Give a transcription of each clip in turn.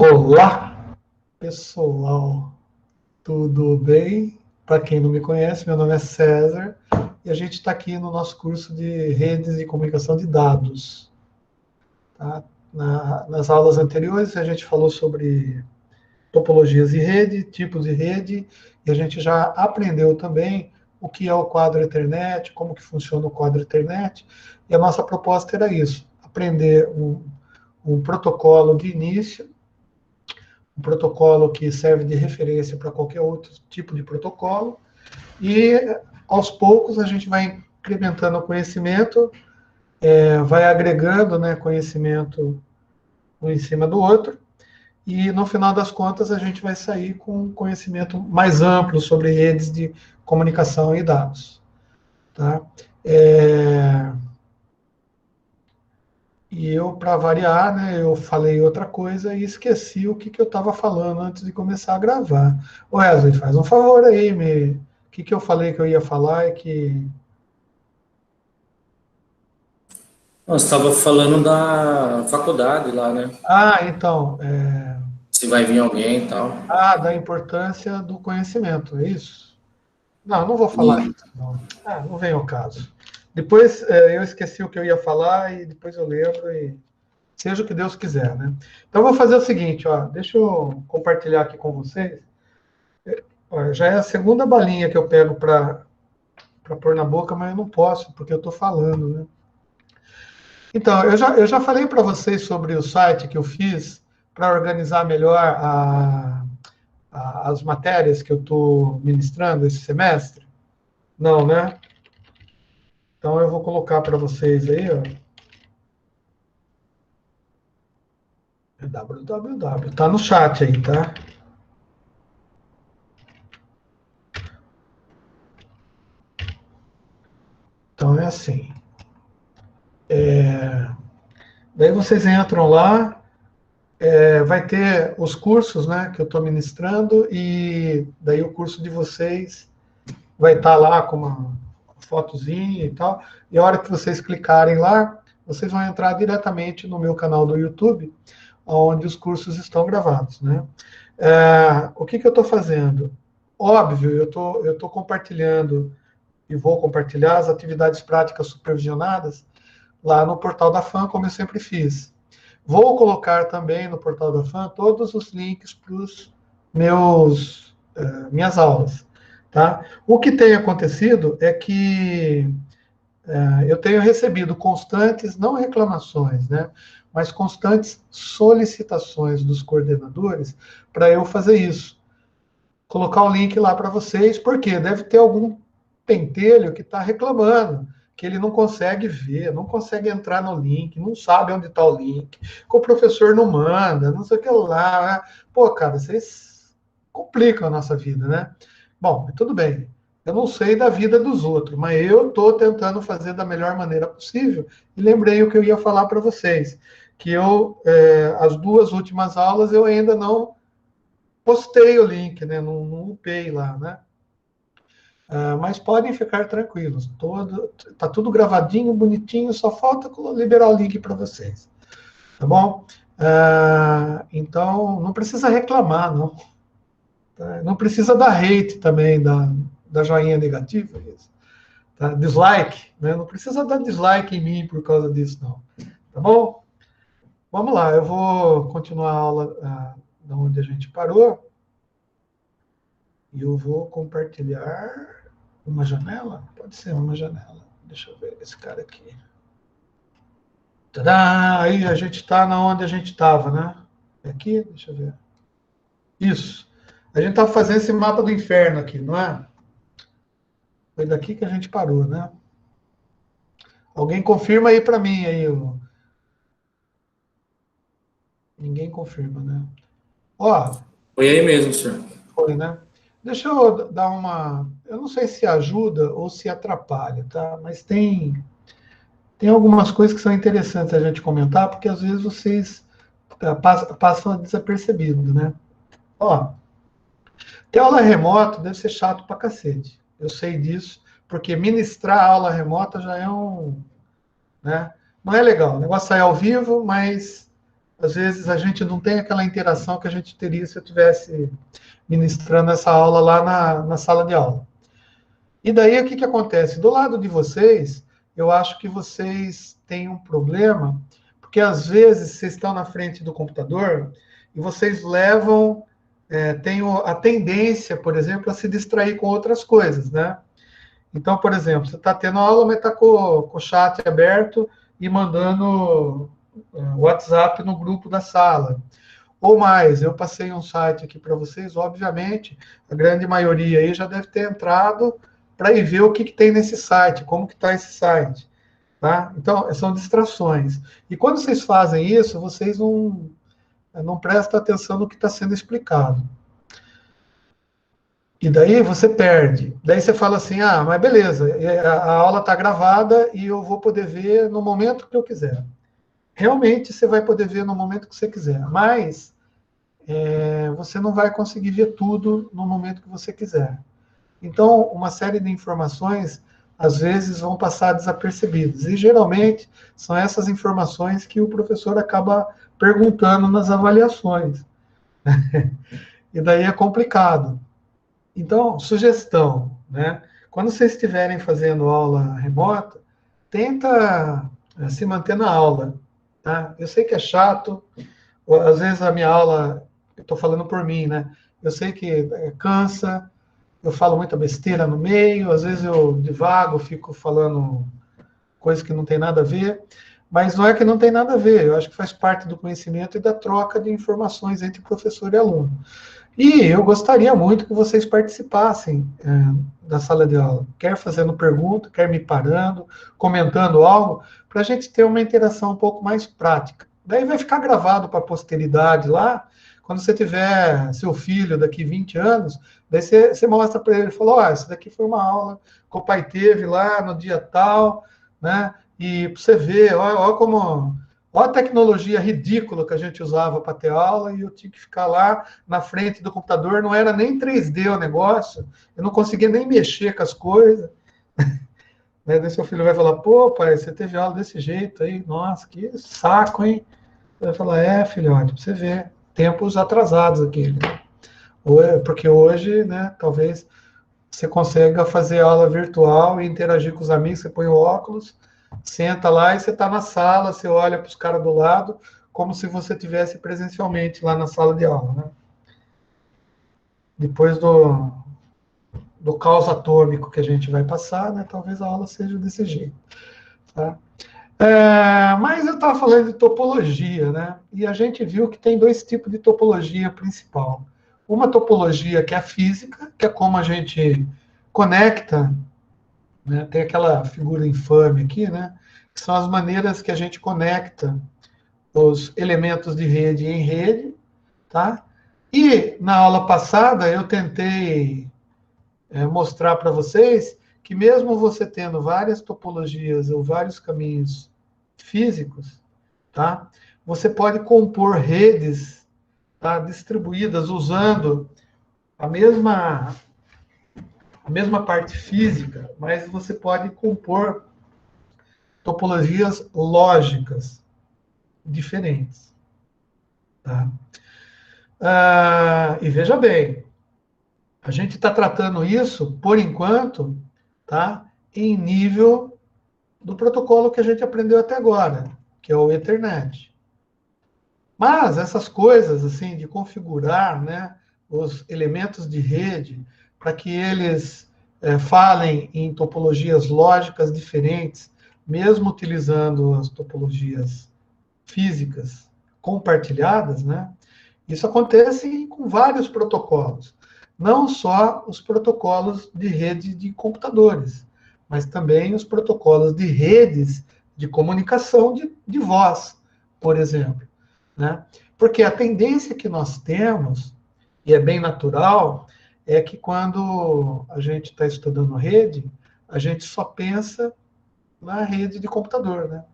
Olá, pessoal, tudo bem? Para quem não me conhece, meu nome é César e a gente está aqui no nosso curso de redes de comunicação de dados. Tá? Nas aulas anteriores, a gente falou sobre topologias de rede, tipos de rede, e a gente já aprendeu também o que é o quadro Ethernet, como que funciona o quadro Ethernet, e a nossa proposta era isso, aprender um protocolo de início, um protocolo que serve de referência para qualquer outro tipo de protocolo, e aos poucos a gente vai incrementando o conhecimento, vai agregando, né, conhecimento um em cima do outro, e no final das contas a gente vai sair com um conhecimento mais amplo sobre redes de comunicação e dados. Tá? É, E eu, para variar, né, eu falei outra coisa e esqueci o que eu estava falando antes de começar a gravar. Ô Wesley, faz um favor aí, o que eu falei que eu ia falar é que... Você estava falando da faculdade lá, né? Ah, então, Se vai vir alguém e tal. da importância do conhecimento, é isso? Não, não vou falar E, isso, não. Não vem ao caso. Depois eu esqueci o que eu ia falar e depois eu lembro e seja o que Deus quiser, né? Então eu vou fazer o seguinte, ó, deixa eu compartilhar aqui com vocês. Ó, já é a segunda balinha que eu pego para pôr na boca, mas eu não posso, porque eu estou falando, né? Então, eu já falei para vocês sobre o site que eu fiz para organizar melhor as matérias que eu estou ministrando esse semestre? Não, né? Então eu vou colocar para vocês aí, ó. É www. Tá no chat aí, tá? Então é assim. Daí vocês entram lá, vai ter os cursos, né, que eu estou ministrando, e daí o curso de vocês vai estar lá com uma fotozinha e tal. E a hora que vocês clicarem lá, vocês vão entrar diretamente no meu canal do YouTube, onde os cursos estão gravados, né? O que eu estou fazendo? Óbvio, eu tô compartilhando e vou compartilhar as atividades práticas supervisionadas lá no portal da FAM, como eu sempre fiz. Vou colocar também no portal da FAM todos os links para os minhas aulas. Tá? O que tem acontecido é que eu tenho recebido constantes, não reclamações, né, mas constantes solicitações dos coordenadores para eu fazer isso. Colocar o link lá para vocês, porque deve ter algum pentelho que está reclamando, que ele não consegue ver, não consegue entrar no link, não sabe onde está o link, que o professor não manda, não sei o que lá. Né? Pô, cara, vocês complicam a nossa vida, né? Bom, tudo bem. Eu não sei da vida dos outros, mas eu estou tentando fazer da melhor maneira possível. E lembrei o que eu ia falar para vocês, que as duas últimas aulas, eu ainda não postei o link, né? Não upei lá, né? Mas podem ficar tranquilos. Tá tudo gravadinho, bonitinho, só falta liberar o link para vocês. Tá bom? Então, não precisa reclamar, não. Tá? Não precisa dar hate também, da joinha negativa. Isso. Tá? Dislike, né? Não precisa dar dislike em mim por causa disso, não. Tá bom? Vamos lá, eu vou continuar a aula da onde a gente parou. E eu vou compartilhar uma janela? Pode ser uma janela. Deixa eu ver esse cara aqui. Tadá! Aí a gente está na onde a gente estava, né? Aqui, deixa eu ver. Isso. A gente estava fazendo esse mapa do inferno aqui, não é? Foi daqui que a gente parou, né? Alguém confirma aí para mim aí. Ninguém confirma, né? Ó, foi aí mesmo, senhor. foi, né? Deixa eu dar uma. Eu não sei se ajuda ou se atrapalha, tá? Mas tem algumas coisas que são interessantes a gente comentar, porque às vezes vocês passam desapercebido, né? Ó, ter aula remota deve ser chato pra cacete. Eu sei disso, porque ministrar aula remota já é né? Não é legal. O negócio sai ao vivo, mas às vezes a gente não tem aquela interação que a gente teria se eu estivesse ministrando essa aula lá na sala de aula. E daí o que acontece? Do lado de vocês, eu acho que vocês têm um problema, porque às vezes vocês estão na frente do computador e vocês levam, têm a tendência, por exemplo, a se distrair com outras coisas, né? Então, por exemplo, você está tendo aula, mas está com o chat aberto e mandando WhatsApp no grupo da sala. Ou mais, eu passei um site aqui para vocês, obviamente, a grande maioria aí já deve ter entrado para ir ver o que tem nesse site, como que está esse site. Tá? Então, são distrações. E quando vocês fazem isso, vocês não prestam atenção no que está sendo explicado. E daí você perde. Daí você fala assim, mas beleza, a aula está gravada e eu vou poder ver no momento que eu quiser. Realmente você vai poder ver no momento que você quiser, mas você não vai conseguir ver tudo no momento que você quiser. Então, uma série de informações, às vezes, vão passar desapercebidas. E, geralmente, são essas informações que o professor acaba perguntando nas avaliações. E daí é complicado. Então, sugestão, né? Quando vocês estiverem fazendo aula remota, tenta se manter na aula, tá? Eu sei que é chato, às vezes a minha aula, eu estou falando por mim, né? Eu sei que cansa, eu falo muita besteira no meio, às vezes eu divago, fico falando coisas que não tem nada a ver, mas não é que não tem nada a ver, eu acho que faz parte do conhecimento e da troca de informações entre professor e aluno. E eu gostaria muito que vocês participassem da sala de aula, quer fazendo pergunta, quer me parando, comentando algo, para a gente ter uma interação um pouco mais prática. Daí vai ficar gravado para a posteridade lá, quando você tiver seu filho daqui 20 anos, daí você mostra para ele, falou, essa daqui foi uma aula que o pai teve lá no dia tal, né? E para você ver, olha como... Olha a tecnologia ridícula que a gente usava para ter aula e eu tinha que ficar lá na frente do computador, não era nem 3D o negócio, eu não conseguia nem mexer com as coisas. Daí seu filho vai falar, pô, pai, você teve aula desse jeito aí, nossa, que saco, hein? Vai falar, filhote, pra você ver, tempos atrasados aqui. Né? Porque hoje, né, talvez você consiga fazer aula virtual e interagir com os amigos, você põe o óculos, senta lá e você está na sala, você olha para os caras do lado, como se você estivesse presencialmente lá na sala de aula. Né? Depois do caos atômico que a gente vai passar, né, talvez a aula seja desse jeito. Tá? Mas eu estava falando de topologia, né? E a gente viu que tem dois tipos de topologia principal. Uma topologia que é a física, que é como a gente conecta, né? Tem aquela figura infame aqui, né? Que são as maneiras que a gente conecta os elementos de rede em rede, tá? E na aula passada eu tentei mostrar para vocês que mesmo você tendo várias topologias ou vários caminhos físicos, tá? Você pode compor redes, tá, distribuídas usando a mesma parte física, mas você pode compor topologias lógicas diferentes. Tá? E veja bem, a gente está tratando isso, por enquanto, tá, em nível do protocolo que a gente aprendeu até agora, que é o Ethernet. Mas essas coisas, assim, de configurar, né, os elementos de rede para que eles falem em topologias lógicas diferentes, mesmo utilizando as topologias físicas compartilhadas, né, isso acontece com vários protocolos. Não só os protocolos de rede de computadores, mas também os protocolos de redes de comunicação de voz, por exemplo. Né? Porque a tendência que nós temos, e é bem natural, é que quando a gente está estudando rede, a gente só pensa na rede de computador. Né?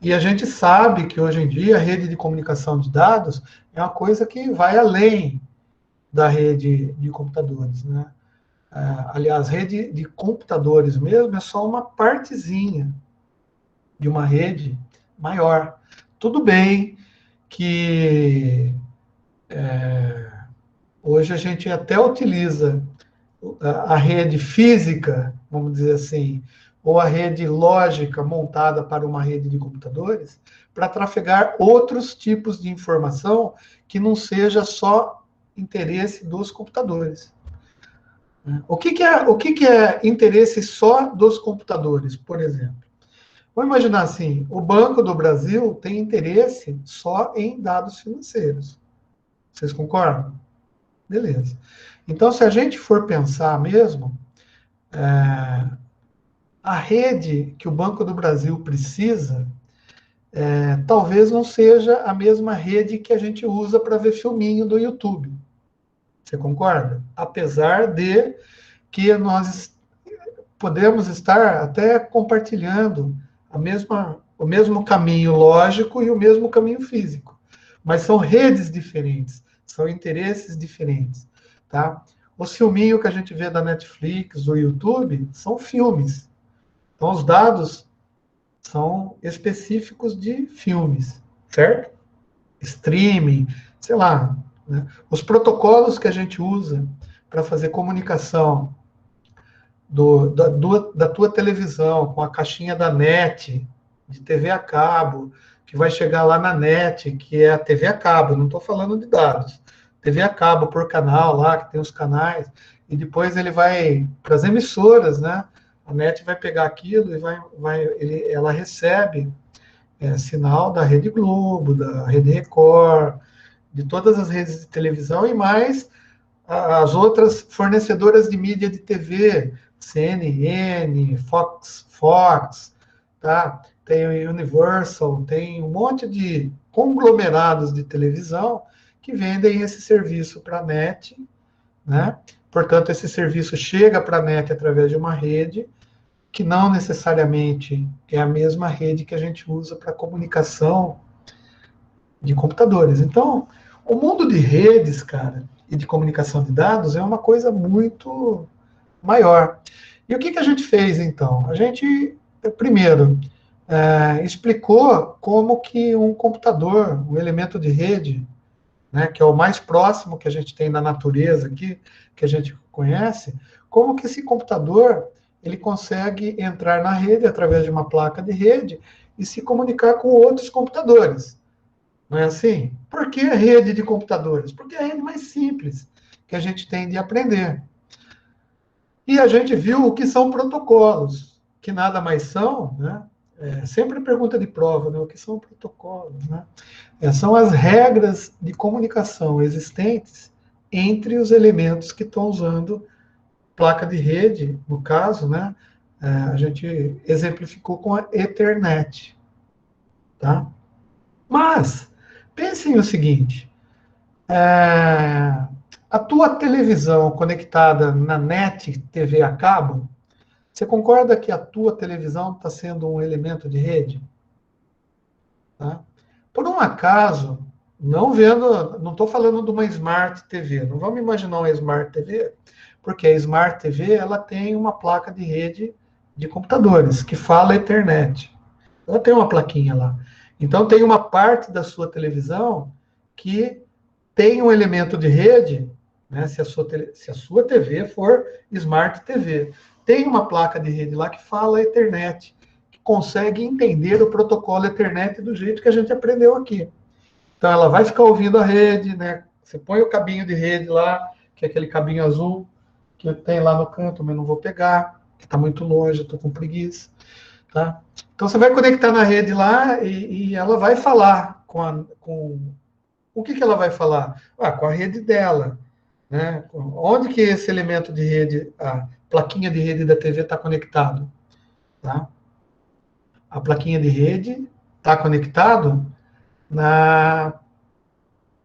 E a gente sabe que hoje em dia a rede de comunicação de dados é uma coisa que vai além da rede de computadores. Né? Aliás, rede de computadores mesmo é só uma partezinha de uma rede maior. Tudo bem que hoje a gente até utiliza a rede física, vamos dizer assim, ou a rede lógica montada para uma rede de computadores, para trafegar outros tipos de informação que não seja só interesse dos computadores. O que é interesse só dos computadores, por exemplo? Vamos imaginar assim, o Banco do Brasil tem interesse só em dados financeiros. Vocês concordam? Beleza. Então, se a gente for pensar mesmo, a rede que o Banco do Brasil precisa, talvez não seja a mesma rede que a gente usa para ver filminho do YouTube. Você concorda? Apesar de que nós podemos estar até compartilhando o mesmo caminho lógico e o mesmo caminho físico. Mas são redes diferentes, são interesses diferentes. Tá? O filminho que a gente vê da Netflix, do YouTube, são filmes. Então, os dados são específicos de filmes, certo? Streaming, sei lá. Né? Os protocolos que a gente usa para fazer comunicação da tua televisão com a caixinha da NET, de TV a cabo, que vai chegar lá na NET, que é a TV a cabo, não estou falando de dados. TV a cabo por canal lá, que tem os canais, e depois ele vai para as emissoras, né? A NET vai pegar aquilo e ela recebe sinal da Rede Globo, da Rede Record, de todas as redes de televisão e mais as outras fornecedoras de mídia de TV, CNN, Fox, tá? Tem o Universal, tem um monte de conglomerados de televisão que vendem esse serviço para a NET, né? Portanto, esse serviço chega para a NET através de uma rede que não necessariamente é a mesma rede que a gente usa para comunicação de computadores. Então, o mundo de redes, cara, e de comunicação de dados é uma coisa muito maior. E o que a gente fez, então? A gente, primeiro, explicou como que um computador, um elemento de rede, né, que é o mais próximo que a gente tem na natureza aqui, que a gente conhece, como que esse computador ele consegue entrar na rede através de uma placa de rede e se comunicar com outros computadores. Não é assim? Por que a rede de computadores? Porque é a rede mais simples que a gente tem de aprender. E a gente viu o que são protocolos, que nada mais são, né? Sempre pergunta de prova, né? O que são protocolos, né? São as regras de comunicação existentes entre os elementos que estão usando placa de rede, no caso, né? A gente exemplificou com a Ethernet, tá? Mas, pensem o seguinte, a tua televisão conectada na NET TV a cabo, você concorda que a tua televisão está sendo um elemento de rede? Tá? Por um acaso, não estou falando de uma Smart TV, não vamos imaginar uma Smart TV, porque a Smart TV ela tem uma placa de rede de computadores que fala Ethernet. Ela tem uma plaquinha lá. Então, tem uma parte da sua televisão que tem um elemento de rede, né, se a sua TV for Smart TV. Tem uma placa de rede lá que fala Ethernet, que consegue entender o protocolo Ethernet do jeito que a gente aprendeu aqui. Então, ela vai ficar ouvindo a rede, né? Você põe o cabinho de rede lá, que é aquele cabinho azul que tem lá no canto, mas não vou pegar, que está muito longe, estou com preguiça. Tá? Então, você vai conectar na rede lá e ela vai falar com o que ela vai falar? Com a rede dela. Né? Onde que esse elemento de rede, a plaquinha de rede da TV está conectado? Tá? A plaquinha de rede está conectado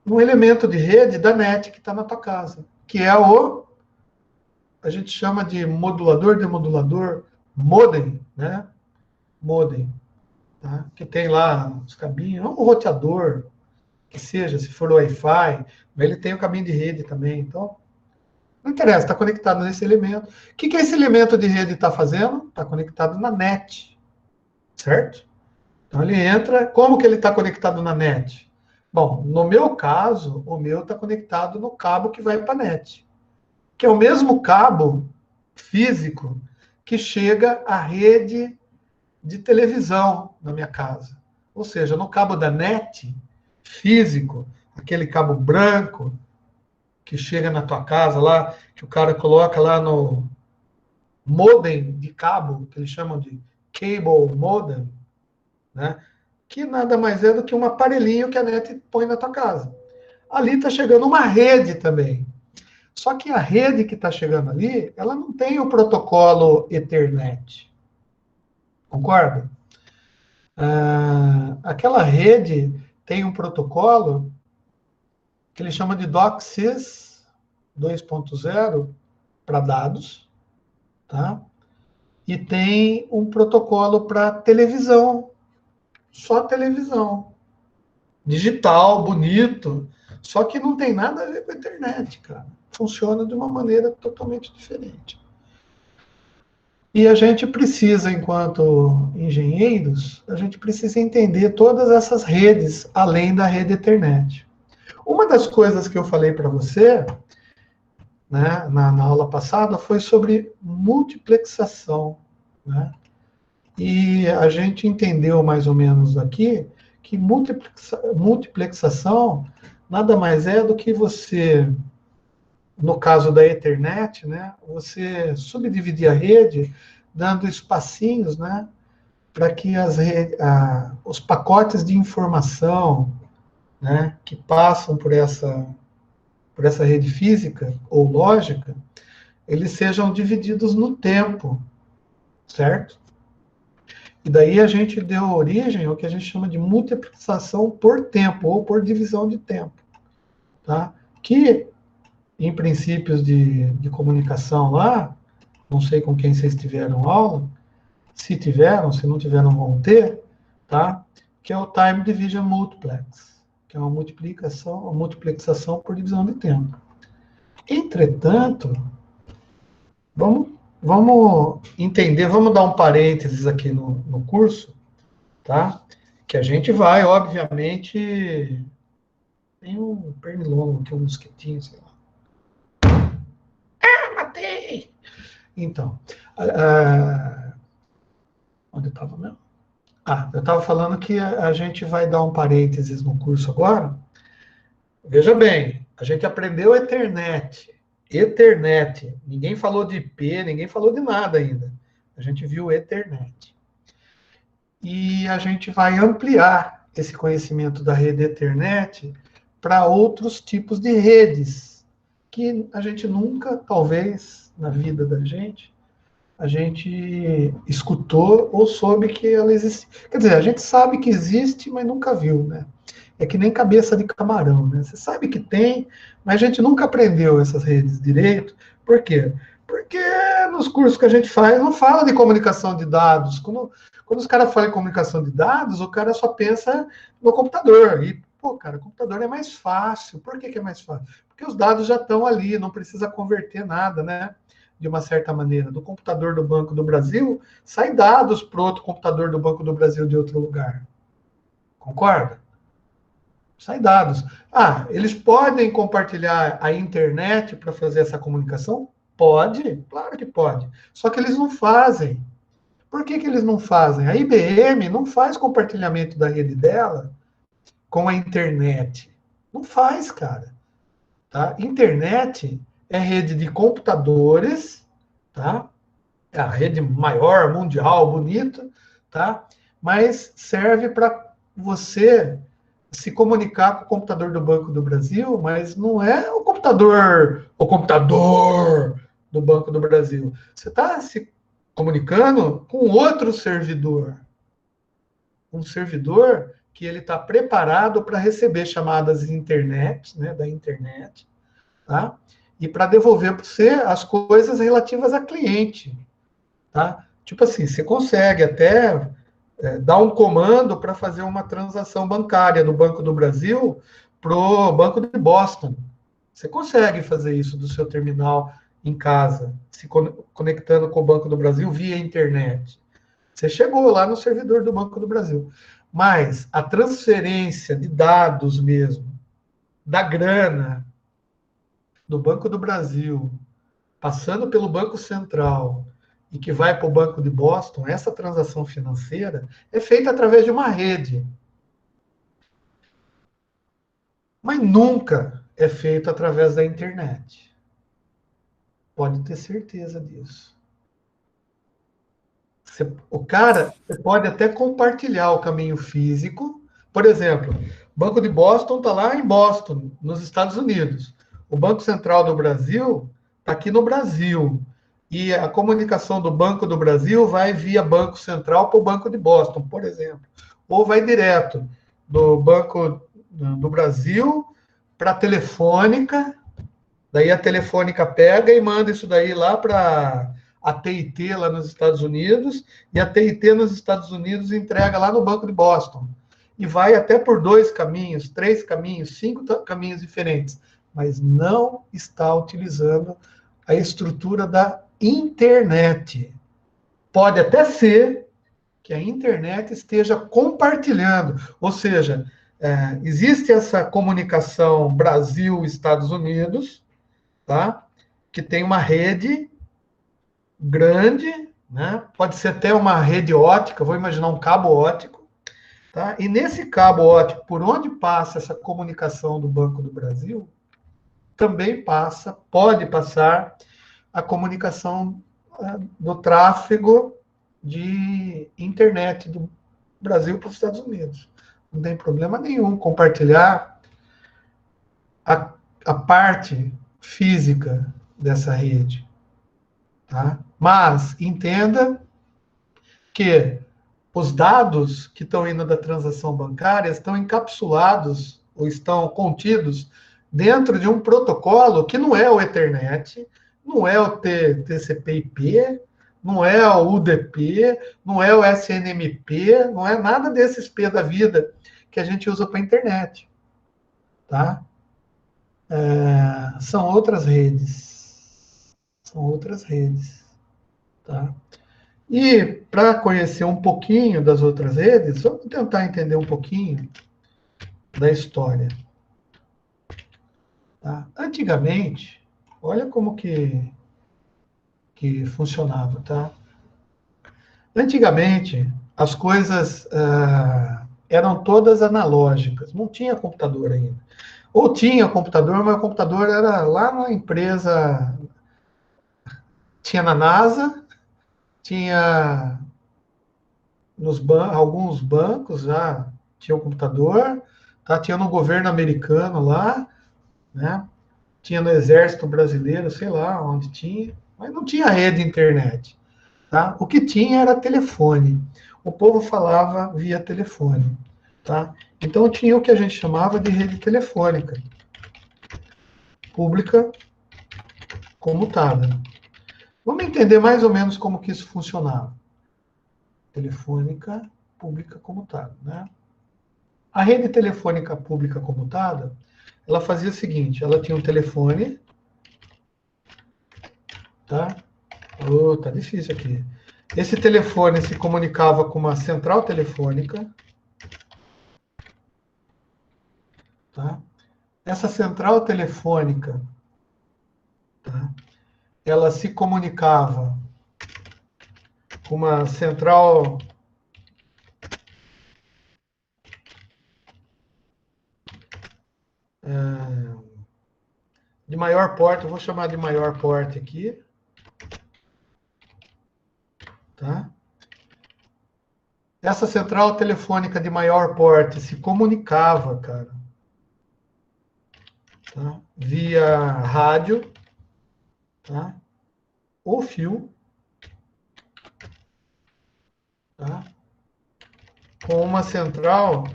no elemento de rede da NET que está na tua casa, que é a gente chama de modulador, demodulador, modem, né? Modem, tá? Que tem lá os cabinhos, um roteador, que seja, se for Wi-Fi, mas ele tem o caminho de rede também, então não interessa, está conectado nesse elemento. O que esse elemento de rede está fazendo? Está conectado na NET, certo? Então ele entra, como que ele está conectado na NET? Bom, no meu caso, o meu está conectado no cabo que vai para a net, que é o mesmo cabo físico que chega à rede de televisão na minha casa. Ou seja, no cabo da net físico, aquele cabo branco que chega na tua casa lá, que o cara coloca lá no modem de cabo, que eles chamam de cable modem, né? Que nada mais é do que um aparelhinho que a net põe na tua casa. Ali está chegando uma rede também. Só que a rede que está chegando ali, ela não tem o protocolo Ethernet. Concorda? Aquela rede tem um protocolo que ele chama de DOCSIS 2.0 para dados, tá? E tem um protocolo para televisão, só televisão, digital, bonito, só que não tem nada a ver com a internet, cara. Funciona de uma maneira totalmente diferente. E a gente precisa, enquanto engenheiros, a gente precisa entender todas essas redes, além da rede Ethernet. Uma das coisas que eu falei para você, né, na aula passada, foi sobre multiplexação, né? E a gente entendeu mais ou menos aqui que multiplexação nada mais é do que você, no caso da Ethernet, né, você subdividir a rede dando espacinhos, né, para que os pacotes de informação, né, que passam por essa rede física ou lógica, eles sejam divididos no tempo, certo? E daí a gente deu origem ao que a gente chama de multiplicação por tempo, ou por divisão de tempo, tá? Que, em princípios de comunicação lá, não sei com quem vocês tiveram aula, se tiveram, se não tiveram, vão ter, tá? Que é o Time Division Multiplex, que é uma multiplexação por divisão de tempo. Entretanto, vamos entender, vamos dar um parênteses aqui no curso, tá? Que a gente vai, obviamente, tem um pernilongo aqui, um mosquitinho, sei lá. Matei! Então, onde eu estava mesmo? Eu estava falando que a gente vai dar um parênteses no curso agora. Veja bem, a gente aprendeu Ethernet. Ethernet. Ninguém falou de IP, ninguém falou de nada ainda. A gente viu Ethernet. E a gente vai ampliar esse conhecimento da rede Ethernet para outros tipos de redes que a gente nunca, talvez, na vida da gente, a gente escutou ou soube que ela existe. Quer dizer, a gente sabe que existe, mas nunca viu, né? É que nem cabeça de camarão, né? Você sabe que tem, mas a gente nunca aprendeu essas redes direito. Por quê? Porque nos cursos que a gente faz, não fala de comunicação de dados. Quando os caras falam em comunicação de dados, o cara só pensa no computador. E, pô, cara, o computador é mais fácil. Por que é mais fácil? Porque os dados já estão ali, não precisa converter nada, né? De uma certa maneira. Do computador do Banco do Brasil, sai dados para outro computador do Banco do Brasil de outro lugar. Concorda? Sai dados. Eles podem compartilhar a internet para fazer essa comunicação? Pode, claro que pode. Só que eles não fazem. Por que eles não fazem? A IBM não faz compartilhamento da rede dela com a internet. Não faz, cara. Tá? Internet é rede de computadores, tá? É a rede maior, mundial, bonita, tá? Mas serve para você se comunicar com o computador do Banco do Brasil, mas não é o computador do Banco do Brasil. Você está se comunicando com outro servidor. Um servidor que ele está preparado para receber chamadas de internet, né, da internet, tá? E para devolver para você as coisas relativas a cliente, tá? Tipo assim, você consegue até dar um comando para fazer uma transação bancária do Banco do Brasil para o Banco de Boston. Você consegue fazer isso do seu terminal em casa, se conectando com o Banco do Brasil via internet. Você chegou lá no servidor do Banco do Brasil. Mas a transferência de dados mesmo, da grana, do Banco do Brasil, passando pelo Banco Central e que vai para o Banco de Boston, essa transação financeira é feita através de uma rede. Mas nunca é feito através da internet. Pode ter certeza disso. O cara pode até compartilhar o caminho físico. Por exemplo, o Banco de Boston está lá em Boston, nos Estados Unidos. O Banco Central do Brasil está aqui no Brasil. E a comunicação do Banco do Brasil vai via Banco Central para o Banco de Boston, por exemplo. Ou vai direto do Banco do Brasil para a Telefônica. Daí a Telefônica pega e manda isso daí lá para a TIT lá nos Estados Unidos, e a TIT nos Estados Unidos entrega lá no Banco de Boston. E vai até por 2 caminhos, 3 caminhos, 5 caminhos diferentes, mas não está utilizando a estrutura da internet. Pode até ser que a internet esteja compartilhando, ou seja, existe essa comunicação Brasil-Estados Unidos, tá? Que tem uma rede grande, né? Pode ser até uma rede ótica, vou imaginar um cabo ótico, tá? E nesse cabo ótico, por onde passa essa comunicação do Banco do Brasil, também pode passar a comunicação do tráfego de internet do Brasil para os Estados Unidos. Não tem problema nenhum compartilhar a parte física dessa rede. Tá? Mas entenda que os dados que estão indo da transação bancária estão encapsulados ou estão contidos dentro de um protocolo que não é o Ethernet, não é o TCP/IP, não é o UDP, não é o SNMP, não é nada desses P da vida que a gente usa para a internet. Tá? São outras redes. São outras redes. Tá? E para conhecer um pouquinho das outras redes, vamos tentar entender um pouquinho da história. Tá? Antigamente, olha como que funcionava. Tá? Antigamente, as coisas eram todas analógicas, não tinha computador ainda. Ou tinha computador, mas o computador era lá na empresa, tinha na NASA, tinha alguns bancos já tinha o computador, tá? Tinha no governo americano lá, né? Tinha no exército brasileiro, sei lá onde tinha, mas não tinha rede internet. Tá? O que tinha era telefone. O povo falava via telefone. Tá? Então tinha o que a gente chamava de rede telefônica pública comutada. Vamos entender mais ou menos como que isso funcionava. Telefônica pública comutada, né? A rede telefônica pública comutada, ela fazia o seguinte, ela tinha um telefone, tá? Tá difícil aqui. Esse telefone se comunicava com uma central telefônica, tá? Essa central telefônica, tá? Ela se comunicava com uma central de maior porte, eu vou chamar de maior porte aqui, tá? Essa central telefônica de maior porte se comunicava, cara, tá? Via rádio, tá? Ou fio, tá? Com uma central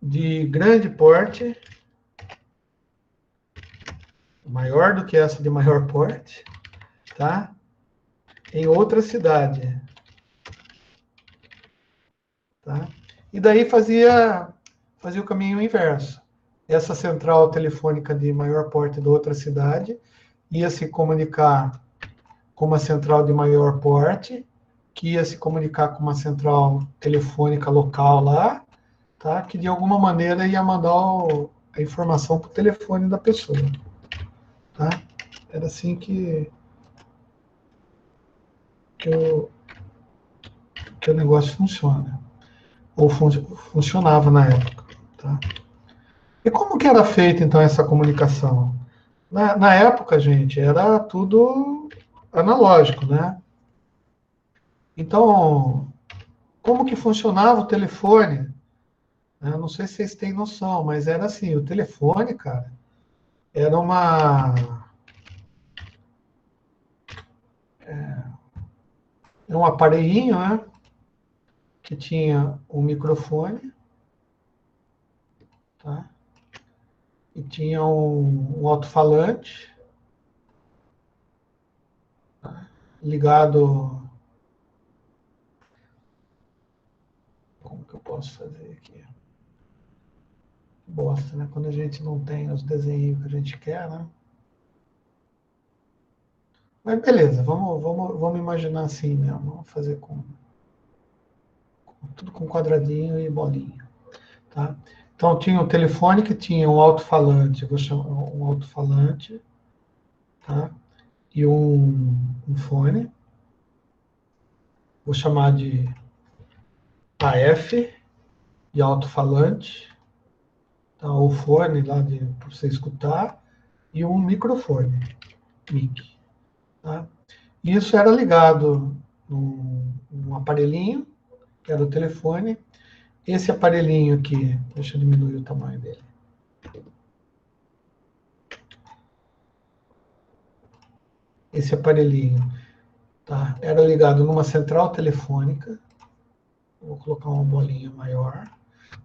de grande porte, maior do que essa de maior porte, tá? Em outra cidade, tá? E daí fazia o caminho inverso. Essa central telefônica de maior porte da outra cidade ia se comunicar com uma central de maior porte, que ia se comunicar com uma central telefônica local lá, tá? Que de alguma maneira ia mandar a informação para o telefone da pessoa, tá? Era assim que, o, que o negócio funciona, ou funcionava na época, tá? E como que era feita, então, essa comunicação? Na época, gente, era tudo analógico, né? Então, como que funcionava o telefone? Eu não sei se vocês têm noção, mas era assim, o telefone, cara, era um aparelhinho, né? Que tinha um microfone, tá? E tinha um alto-falante, tá? Ligado. Como que eu posso fazer aqui? Bosta, né? Quando a gente não tem os desenhos que a gente quer, né? Mas beleza, vamos imaginar assim mesmo. Vamos fazer tudo com quadradinho e bolinha, tá? Então tinha o telefone que tinha um alto-falante, vou chamar um alto-falante, tá? E um fone, vou chamar de AF, de alto-falante, tá? O fone lá para você escutar, e um microfone, mic, tá? E isso era ligado num aparelhinho, que era o telefone. Esse aparelhinho aqui, deixa eu diminuir o tamanho dele. Esse aparelhinho, tá? Era ligado numa central telefônica. Vou colocar uma bolinha maior,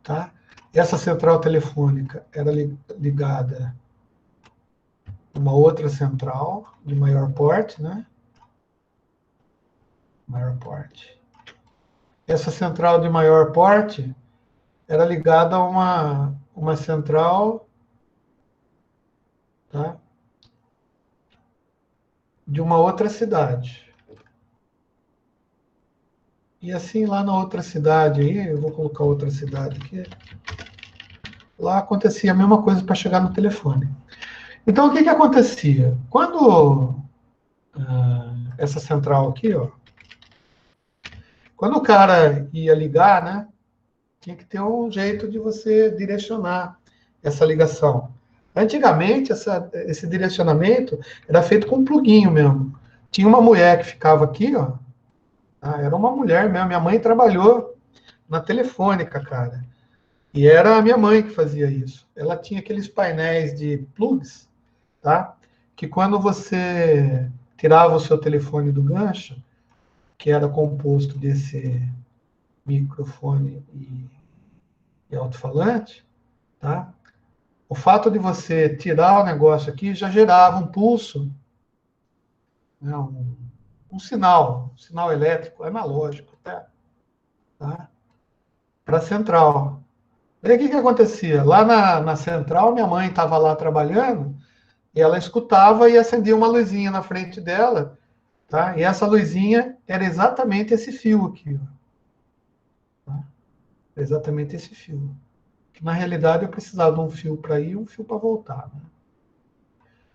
tá? Essa central telefônica era ligada a uma outra central de maior porte, né? Maior porte. Essa central de maior porte era ligada a uma central, tá? De uma outra cidade. E assim lá na outra cidade aí, eu vou colocar outra cidade aqui, lá acontecia a mesma coisa para chegar no telefone. Então o que acontecia? Quando essa central aqui, ó, quando o cara ia ligar, né, tinha que ter um jeito de você direcionar essa ligação. Antigamente, esse direcionamento era feito com um pluguinho mesmo. Tinha uma mulher que ficava aqui, ó. Era uma mulher mesmo. Minha mãe trabalhou na Telefônica, cara. E era a minha mãe que fazia isso. Ela tinha aqueles painéis de plugs, tá? Que quando você tirava o seu telefone do gancho, que era composto desse microfone e alto-falante, tá? O fato de você tirar o negócio aqui já gerava um pulso, né? um sinal elétrico, analógico, tá? Para a central. Daí o que acontecia? Lá na central, minha mãe estava lá trabalhando, e ela escutava e acendia uma luzinha na frente dela, tá? E essa luzinha era exatamente esse fio aqui, ó, tá? Exatamente esse fio. Na realidade, eu precisava de um fio para ir e um fio para voltar, né?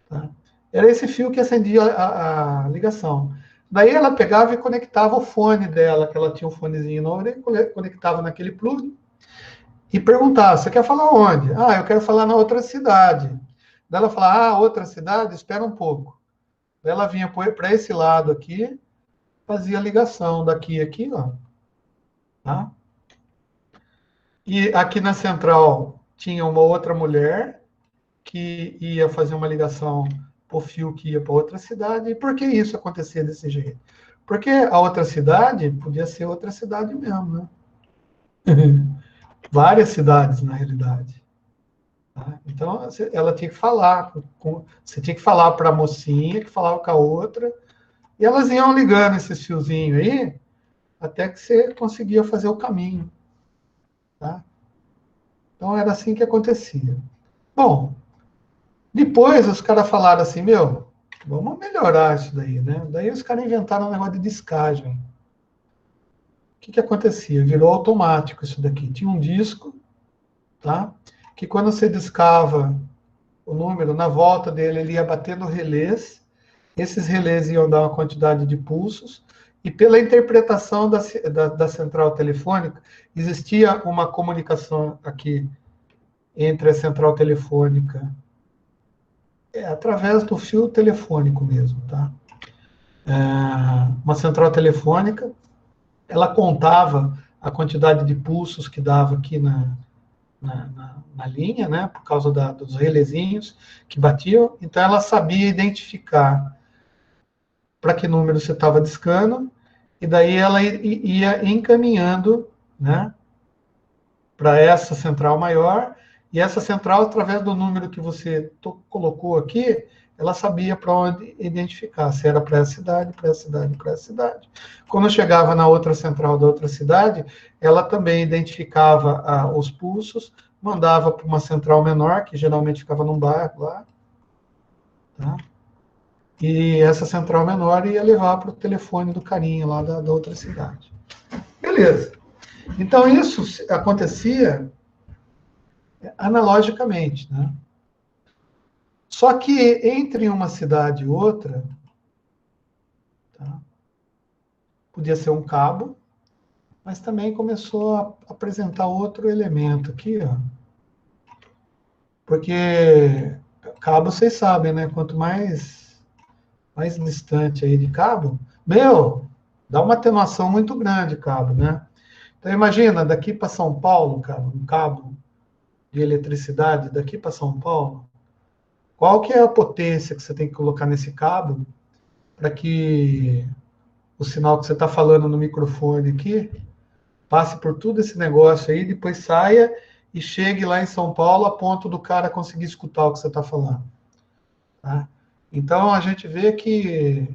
Tá? Era esse fio que acendia a ligação. Daí ela pegava e conectava o fone dela, que ela tinha um fonezinho na orelha, conectava naquele plug e perguntava: você quer falar onde? Ah, eu quero falar na outra cidade. Daí ela falava: ah, outra cidade? Espera um pouco. Daí ela vinha para esse lado aqui, fazia a ligação daqui a aqui, ó. Tá? E aqui na central tinha uma outra mulher que ia fazer uma ligação para o fio que ia para outra cidade. E por que isso acontecia desse jeito? Porque a outra cidade podia ser outra cidade mesmo, né? Várias cidades, na realidade. Tá? Então, ela tinha que falar. Você tinha que falar para a mocinha, que falava com a outra, e elas iam ligando esses fiozinhos aí, até que você conseguia fazer o caminho. Tá? Então, era assim que acontecia. Bom, depois os caras falaram assim, meu, vamos melhorar isso daí, né? Daí os caras inventaram um negócio de descagem. que acontecia? Virou automático isso daqui. Tinha um disco, tá? Que quando você discava o número, na volta dele, ele ia batendo relés. Esses relés iam dar uma quantidade de pulsos. E pela interpretação da central telefônica, existia uma comunicação aqui entre a central telefônica, através do fio telefônico mesmo, tá? Uma central telefônica, ela contava a quantidade de pulsos que dava aqui na linha, né, por causa dos relezinhos que batiam, então ela sabia identificar para que número você estava discando, e daí ela ia encaminhando, né, para essa central maior, e essa central, através do número que você colocou aqui, ela sabia para onde identificar, se era para essa cidade, para essa cidade, para essa cidade. Quando chegava na outra central da outra cidade, ela também identificava os pulsos, mandava para uma central menor, que geralmente ficava num bairro lá, tá? E essa central menor ia levar para o telefone do carinha lá da outra cidade. Beleza. Então, isso acontecia analogicamente, né? Só que entre uma cidade e outra, tá? Podia ser um cabo, mas também começou a apresentar outro elemento aqui, ó. Porque cabo, vocês sabem, né? Quanto mais distante aí de cabo, dá uma atenuação muito grande cabo, né? Então imagina, daqui para São Paulo, cara, um cabo de eletricidade daqui para São Paulo, qual que é a potência que você tem que colocar nesse cabo para que o sinal que você está falando no microfone aqui passe por tudo esse negócio aí, depois saia e chegue lá em São Paulo a ponto do cara conseguir escutar o que você está falando. Tá? Então, a gente vê que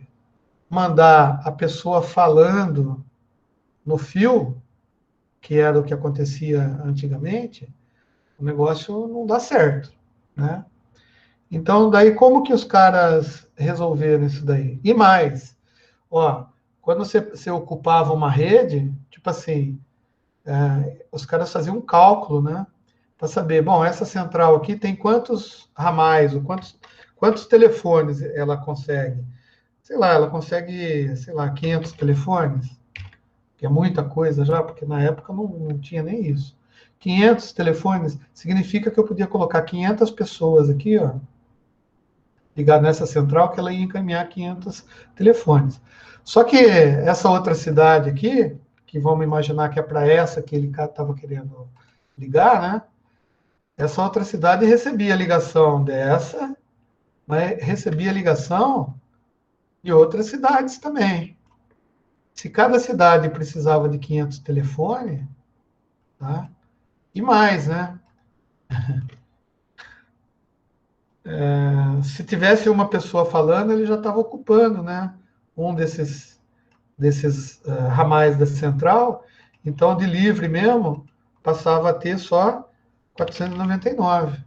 mandar a pessoa falando no fio, que era o que acontecia antigamente, o negócio não dá certo, né? Então, daí, como que os caras resolveram isso daí? E mais, ó, quando você ocupava uma rede, tipo assim, os caras faziam um cálculo, né? Para saber, bom, essa central aqui tem quantos ramais, ou quantos telefones ela consegue? Sei lá, ela consegue, sei lá, 500 telefones, que é muita coisa já, porque na época não tinha nem isso. 500 telefones significa que eu podia colocar 500 pessoas aqui, ó, ligar nessa central, que ela ia encaminhar 500 telefones. Só que essa outra cidade aqui, que vamos imaginar que é para essa que ele estava querendo ligar, né? Essa outra cidade recebia a ligação dessa, mas recebia a ligação de outras cidades também. Se cada cidade precisava de 500 telefones, tá? E mais, né? Se tivesse uma pessoa falando, ele já estava ocupando, né? Um desses ramais da central, então de livre mesmo passava a ter só 499.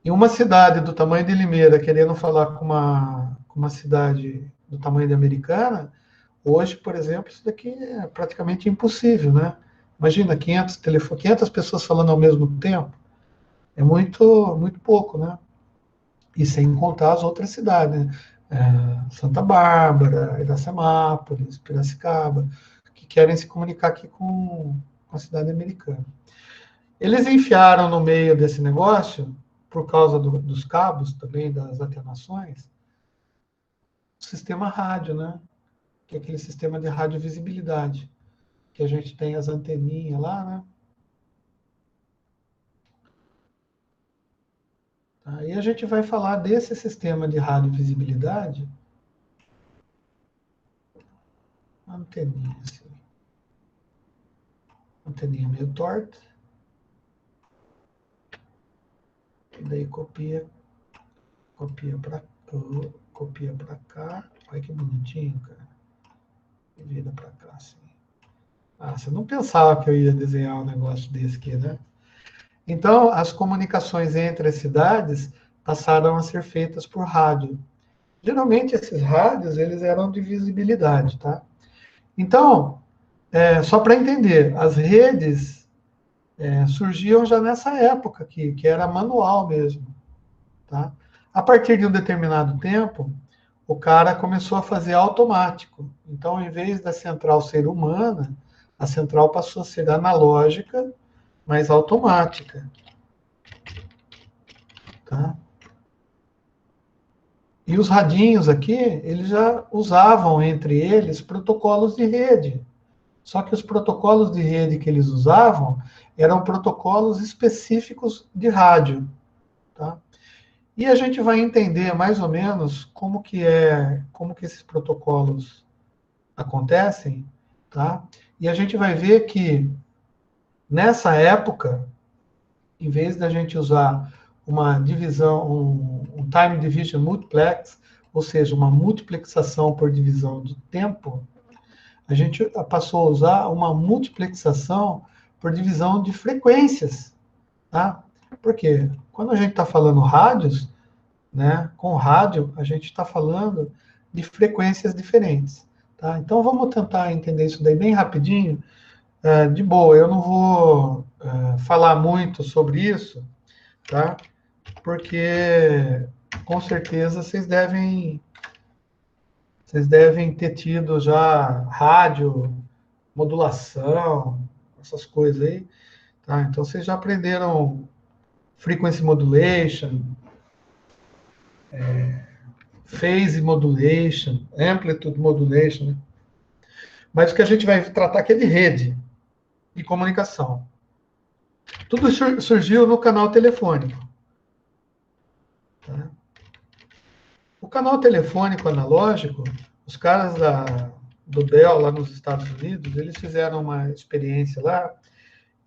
E uma cidade do tamanho de Limeira querendo falar com uma cidade do tamanho de Americana, hoje, por exemplo, isso daqui é praticamente impossível, né? Imagina 500 pessoas falando ao mesmo tempo, é muito pouco, né? E sem contar as outras cidades, né? Santa Bárbara, Iracemápolis, Piracicaba, que querem se comunicar aqui com a cidade americana. Eles enfiaram no meio desse negócio, por causa dos cabos também, das atenuações, o sistema rádio, né? Que é aquele sistema de radiovisibilidade, que a gente tem as anteninhas lá, né? Aí a gente vai falar desse sistema de radiovisibilidade. Anteninha, assim. Anteninha meio torta. E daí copia para cá. Olha que bonitinho, cara. E vira para cá, assim. Ah, você não pensava que eu ia desenhar um negócio desse aqui, né? Então, as comunicações entre as cidades passaram a ser feitas por rádio. Geralmente, esses rádios, eles eram de visibilidade, tá? Então, Só para entender, as redes surgiam já nessa época aqui, que era manual mesmo. Tá? A partir de um determinado tempo, o cara começou a fazer automático. Então, em vez da central ser humana, a central passou a ser analógica, mas automática. Tá? E os radinhos aqui, eles já usavam entre eles protocolos de rede. Só que os protocolos de rede que eles usavam eram protocolos específicos de rádio. Tá? E a gente vai entender mais ou menos como que esses protocolos acontecem, tá? E a gente vai ver que nessa época, em vez da gente usar uma divisão, um time division multiplex, ou seja, uma multiplexação por divisão de tempo, a gente passou a usar uma multiplexação por divisão de frequências, tá? Por quê? Quando a gente está falando rádios, né, com rádio, a gente está falando de frequências diferentes. Tá? Então, vamos tentar entender isso daí bem rapidinho. De boa, eu não vou falar muito sobre isso, tá? Porque, com certeza, vocês devem ter tido já rádio, modulação, essas coisas aí. Tá? Então, vocês já aprenderam frequency modulation, phase modulation, amplitude modulation, né? Mas o que a gente vai tratar aqui é de rede de comunicação. Tudo surgiu no canal telefônico. Tá? O canal telefônico analógico, os caras do Bell, lá nos Estados Unidos, eles fizeram uma experiência lá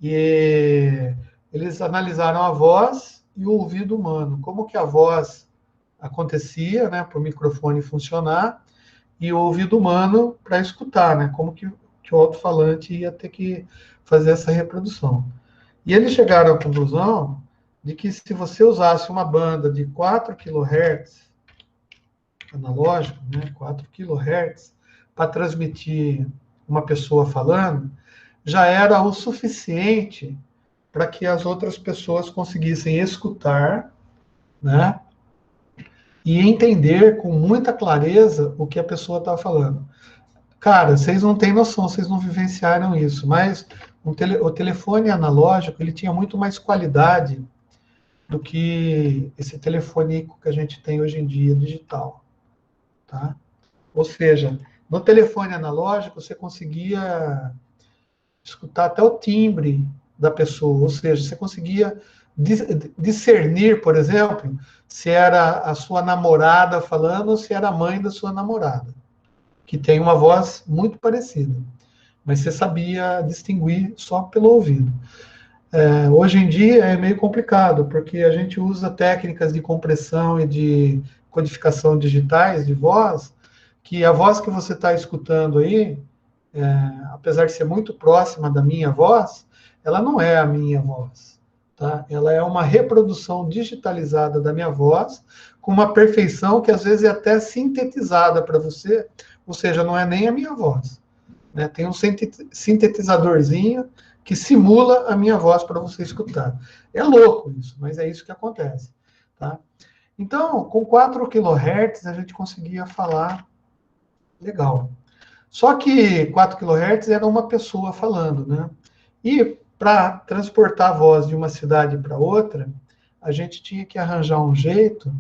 e eles analisaram a voz e o ouvido humano. Como que a voz acontecia, né, para o microfone funcionar, e o ouvido humano para escutar, né? Como que o alto-falante ia ter que fazer essa reprodução. E eles chegaram à conclusão de que se você usasse uma banda de 4 kHz, analógico, né, 4 kHz, para transmitir uma pessoa falando, já era o suficiente para que as outras pessoas conseguissem escutar, né, e entender com muita clareza o que a pessoa está falando. Cara, vocês não têm noção, vocês não vivenciaram isso, mas o telefone analógico ele tinha muito mais qualidade do que esse telefônico que a gente tem hoje em dia, digital. Tá? Ou seja, no telefone analógico você conseguia escutar até o timbre da pessoa, ou seja, você conseguia discernir, por exemplo, se era a sua namorada falando ou se era a mãe da sua namorada, que tem uma voz muito parecida, mas você sabia distinguir só pelo ouvido. Hoje em dia é meio complicado, porque a gente usa técnicas de compressão e de codificação digitais de voz, que a voz que você está escutando aí, apesar de ser muito próxima da minha voz, ela não é a minha voz. Tá? Ela é uma reprodução digitalizada da minha voz, com uma perfeição que às vezes é até sintetizada para você, ou seja, não é nem a minha voz. Né? Tem um sintetizadorzinho que simula a minha voz para você escutar. É louco isso, mas é isso que acontece. Tá? Então, com 4 kHz, a gente conseguia falar legal. Só que 4 kHz era uma pessoa falando, né? E para transportar a voz de uma cidade para outra, a gente tinha que arranjar um jeito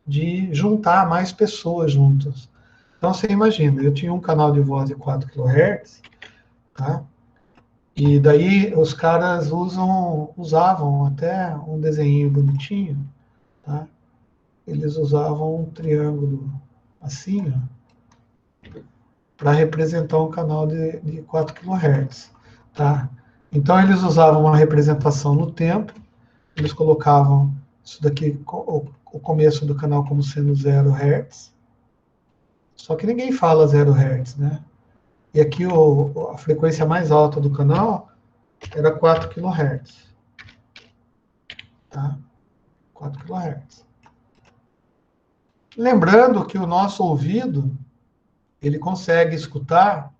de juntar mais pessoas juntas. Então, você imagina, eu tinha um canal de voz de 4 kHz, tá? E daí os caras usavam até um desenho bonitinho, tá? Eles usavam um triângulo assim, ó, para representar um canal de 4 kHz, tá? Então eles usavam uma representação no tempo, eles colocavam isso daqui, o começo do canal como sendo 0 Hz, só que ninguém fala 0 Hz, né? E aqui a frequência mais alta do canal era 4 kHz. Tá? 4 kHz. Lembrando que o nosso ouvido, ele consegue escutar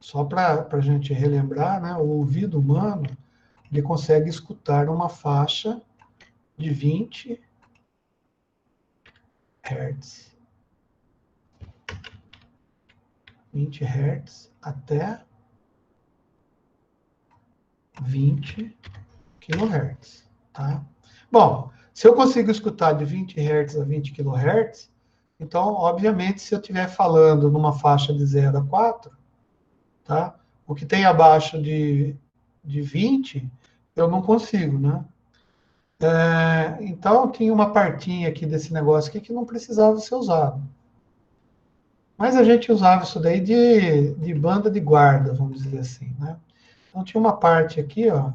Só para a gente relembrar, né, o ouvido humano, ele consegue escutar uma faixa de 20 Hz. 20 Hz até 20 kHz, tá? Bom, se eu consigo escutar de 20 Hz a 20 kHz, então, obviamente, se eu estiver falando numa faixa de 0 a 4, tá? O que tem abaixo de 20, eu não consigo, né? Então, tinha uma partinha aqui desse negócio aqui que não precisava ser usado. Mas a gente usava isso daí de banda de guarda, vamos dizer assim, né? Então, tinha uma parte aqui, ó,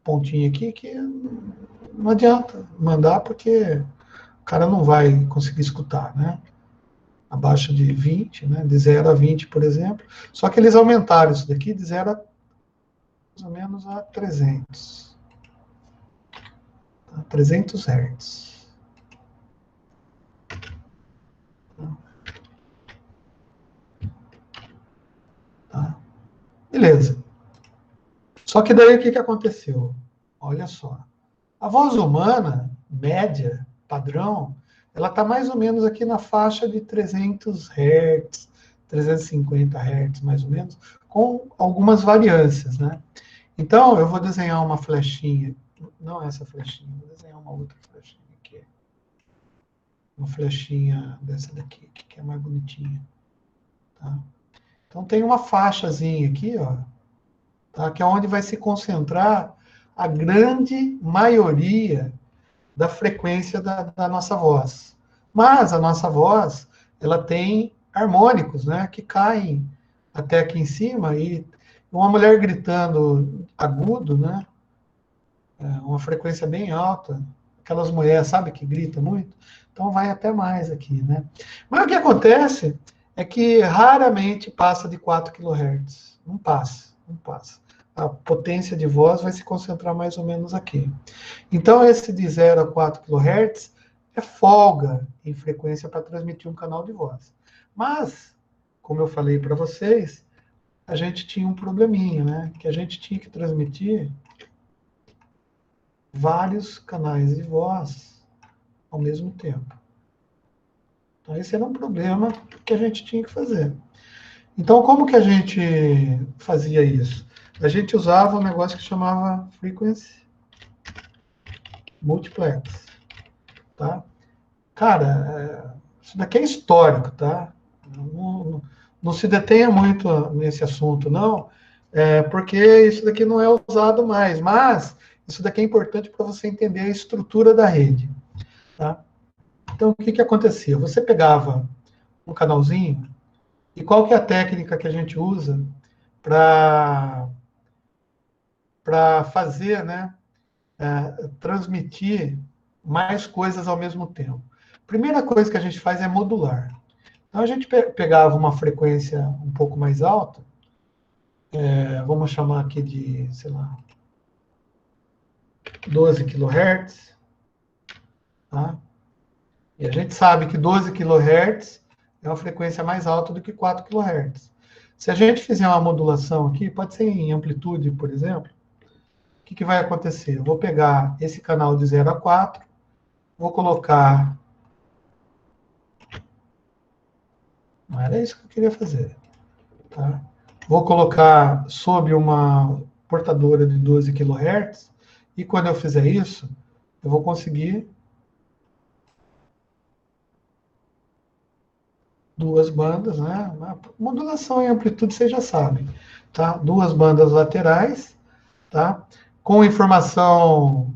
pontinha aqui, que não adianta mandar, porque o cara não vai conseguir escutar, né? Abaixo de 20, né? De 0 a 20, por exemplo. Só que eles aumentaram isso daqui de 0 a mais ou menos a 300. Tá? 300 Hz. Tá? Beleza. Só que daí o que aconteceu? Olha só. A voz humana, média, padrão, ela está mais ou menos aqui na faixa de 300 Hz, 350 Hz, mais ou menos, com algumas variâncias, né? Então, eu vou desenhar uma flechinha, não essa flechinha, vou desenhar uma outra flechinha aqui. Uma flechinha dessa daqui, que é mais bonitinha. Tá? Então, tem uma faixazinha aqui, ó, tá? Que é onde vai se concentrar a grande maioria da frequência da nossa voz. Mas a nossa voz, ela tem harmônicos, né, que caem até aqui em cima, e uma mulher gritando agudo, né, uma frequência bem alta, aquelas mulheres, sabe, que gritam muito, então vai até mais aqui, né. Mas o que acontece é que raramente passa de 4 kHz. Não passa, não passa. A potência de voz vai se concentrar mais ou menos aqui. Então, esse de 0 a 4 kHz é folga em frequência para transmitir um canal de voz. Mas, como eu falei para vocês, a gente tinha um probleminha, né? Que a gente tinha que transmitir vários canais de voz ao mesmo tempo. Então, esse era um problema que a gente tinha que fazer. Então, como que a gente fazia isso? A gente usava um negócio que chamava Frequency Multiplex, tá? Cara, isso daqui é histórico, tá? Não se detenha muito nesse assunto, não, porque isso daqui não é usado mais, mas isso daqui é importante para você entender a estrutura da rede, tá? Então, o que acontecia? Você pegava um canalzinho, e qual que é a técnica que a gente usa para fazer, né, transmitir mais coisas ao mesmo tempo? Primeira coisa que a gente faz é modular. Então, a gente pegava uma frequência um pouco mais alta, vamos chamar aqui de, sei lá, 12 kHz, tá? E a gente sabe que 12 kHz é uma frequência mais alta do que 4 kHz. Se a gente fizer uma modulação aqui, pode ser em amplitude, por exemplo, o que vai acontecer? Eu vou pegar esse canal de 0 a 4, vou colocar... Não era isso que eu queria fazer, tá? Vou colocar sob uma portadora de 12 kHz, e quando eu fizer isso, eu vou conseguir duas bandas, né? Modulação em amplitude vocês já sabem, tá? Duas bandas laterais, tá? Com informação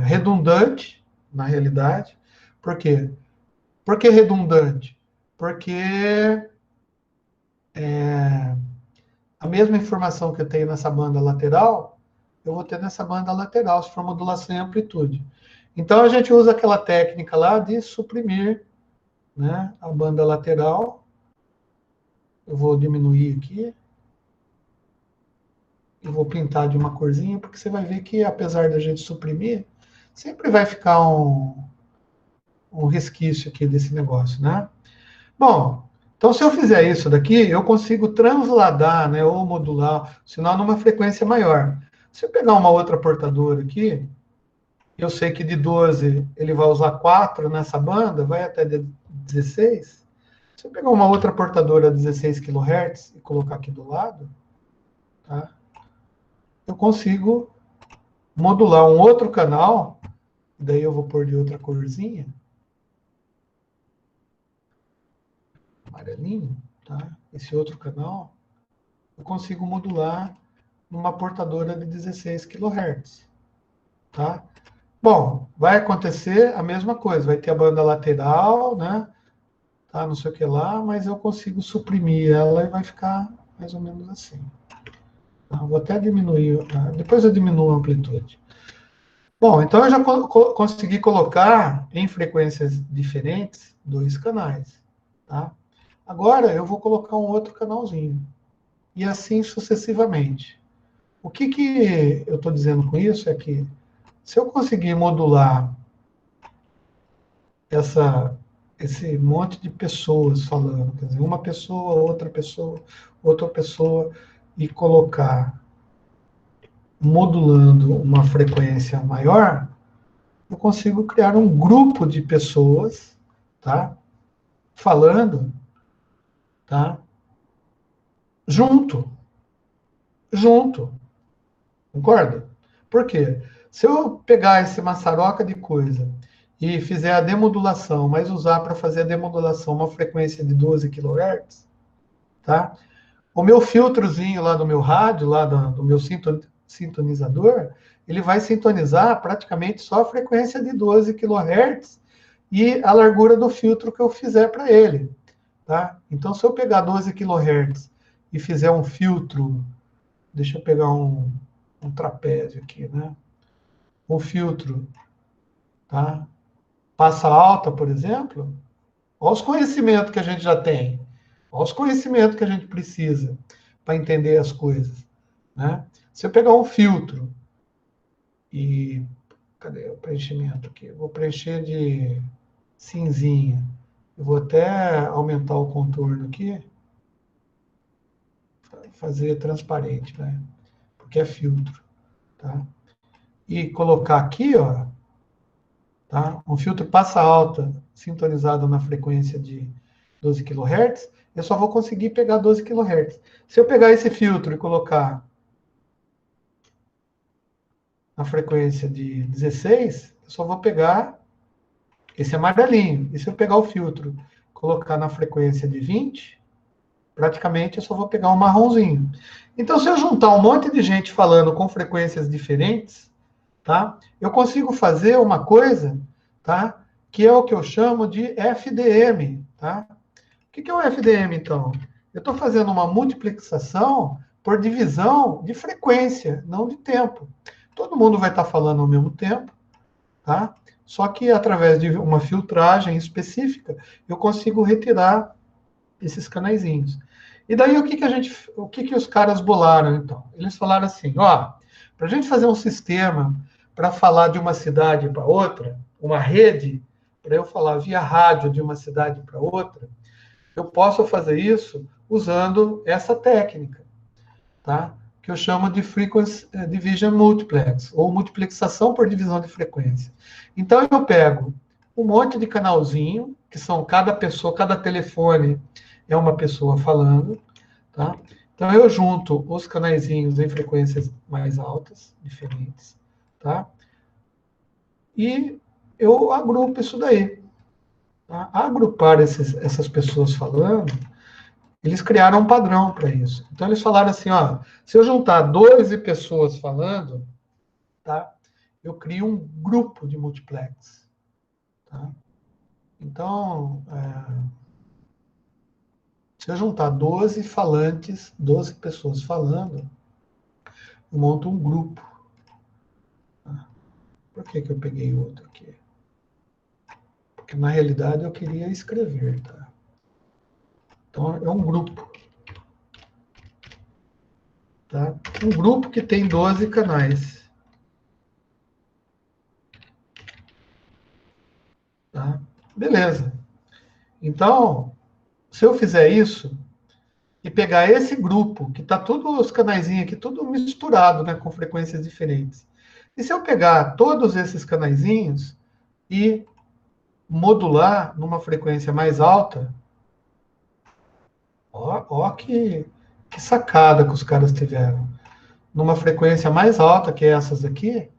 redundante, na realidade. Por quê? Por que redundante? Porque a mesma informação que eu tenho nessa banda lateral, eu vou ter nessa banda lateral, se for modulação em amplitude. Então, a gente usa aquela técnica lá de suprimir, né, a banda lateral. Eu vou diminuir aqui. Eu vou pintar de uma corzinha, porque você vai ver que, apesar da gente suprimir, sempre vai ficar um resquício aqui desse negócio, né? Bom, Então, se eu fizer isso daqui, eu consigo transladar, né, ou modular o sinal numa frequência maior. Se eu pegar uma outra portadora aqui, eu sei que de 12 ele vai usar 4 nessa banda, vai até 16. Se eu pegar uma outra portadora 16 kHz e colocar aqui do lado, tá, eu consigo modular um outro canal, daí eu vou pôr de outra corzinha, amarelinho, tá? Esse outro canal, eu consigo modular numa portadora de 16 kHz, tá? Bom, vai acontecer a mesma coisa, vai ter a banda lateral, né? Tá, não sei o que lá, mas eu consigo suprimir ela e vai ficar mais ou menos assim. Tá, vou até diminuir, tá? Depois eu diminuo a amplitude. Bom, então eu já consegui colocar em frequências diferentes 2 canais, tá? Agora eu vou colocar um outro canalzinho, e assim sucessivamente. O que eu estou dizendo com isso é que, se eu conseguir modular esse monte de pessoas falando, quer dizer, uma pessoa, outra pessoa, e colocar, modulando uma frequência maior, eu consigo criar um grupo de pessoas, tá? Falando, tá? Junto, junto, concorda? Por quê? Se eu pegar esse maçaroca de coisa e fizer a demodulação, mas usar para fazer a demodulação uma frequência de 12 kHz, tá? O meu filtrozinho lá do meu rádio, lá do meu sintonizador, ele vai sintonizar praticamente só a frequência de 12 kHz e a largura do filtro que eu fizer para ele. Tá? Então, se eu pegar 12 kHz e fizer um filtro, deixa eu pegar um trapézio aqui, né? Um filtro, tá? Passa alta, por exemplo, olha os conhecimentos que a gente já tem, olha os conhecimentos que a gente precisa para entender as coisas, né? Se eu pegar um filtro e... Cadê o preenchimento aqui? Eu vou preencher de cinzinha. Eu vou até aumentar o contorno aqui, fazer transparente, né? Porque é filtro, tá? E colocar aqui, ó, tá? Um filtro passa alta sintonizado na frequência de 12 kHz, eu só vou conseguir pegar 12 kHz. Se eu pegar esse filtro e colocar na frequência de 16, eu só vou pegar esse amarelinho. E se eu pegar o filtro e colocar na frequência de 20, praticamente eu só vou pegar um marronzinho. Então, se eu juntar um monte de gente falando com frequências diferentes, tá? Eu consigo fazer uma coisa, tá? Que é o que eu chamo de FDM, tá? O que é o FDM, então? Eu estou fazendo uma multiplexação por divisão de frequência, não de tempo. Todo mundo vai estar falando ao mesmo tempo, tá? Só que através de uma filtragem específica, eu consigo retirar esses canaizinhos. E daí o que os caras bolaram então? Eles falaram assim, ó, para a gente fazer um sistema para falar de uma cidade para outra, uma rede, para eu falar via rádio de uma cidade para outra, eu posso fazer isso usando essa técnica, tá? Que eu chamo de Frequency Division Multiplex, ou multiplexação por divisão de frequência. Então eu pego um monte de canalzinho, que são cada pessoa, cada telefone é uma pessoa falando, tá? Então eu junto os canaizinhos em frequências mais altas, diferentes, tá? E eu agrupo isso daí. Tá? Agrupar essas pessoas falando, eles criaram um padrão para isso. Então eles falaram assim, ó, se eu juntar 12 pessoas falando, tá? Eu crio um grupo de multiplex, tá? Então, se eu juntar 12 falantes, 12 pessoas falando, eu monto um grupo. Tá? Por que eu peguei outro aqui? Porque na realidade eu queria escrever, tá? Então é um grupo. Tá? Um grupo que tem 12 canais. Tá? Beleza. Então, Se eu fizer isso e pegar esse grupo, que está tudo os canaizinhos aqui, tudo misturado, né, com frequências diferentes. E se eu pegar todos esses canaizinhos e modular numa frequência mais alta, ó que sacada que os caras tiveram. Numa frequência mais alta que essas aqui,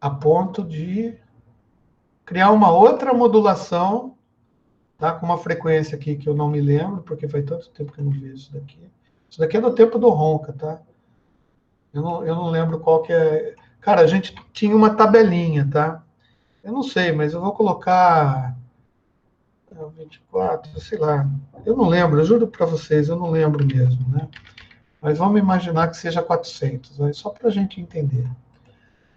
a ponto de criar uma outra modulação, tá? Com uma frequência aqui que eu não me lembro, porque faz tanto tempo que eu não vejo isso daqui. Isso daqui é do tempo do Ronca, tá? Eu não lembro qual que é. Cara, a gente tinha uma tabelinha, tá? Eu não sei, mas eu vou colocar 24, sei lá. Eu não lembro, eu juro para vocês, eu não lembro mesmo, né? Mas vamos imaginar que seja 400, né? Só para a gente entender.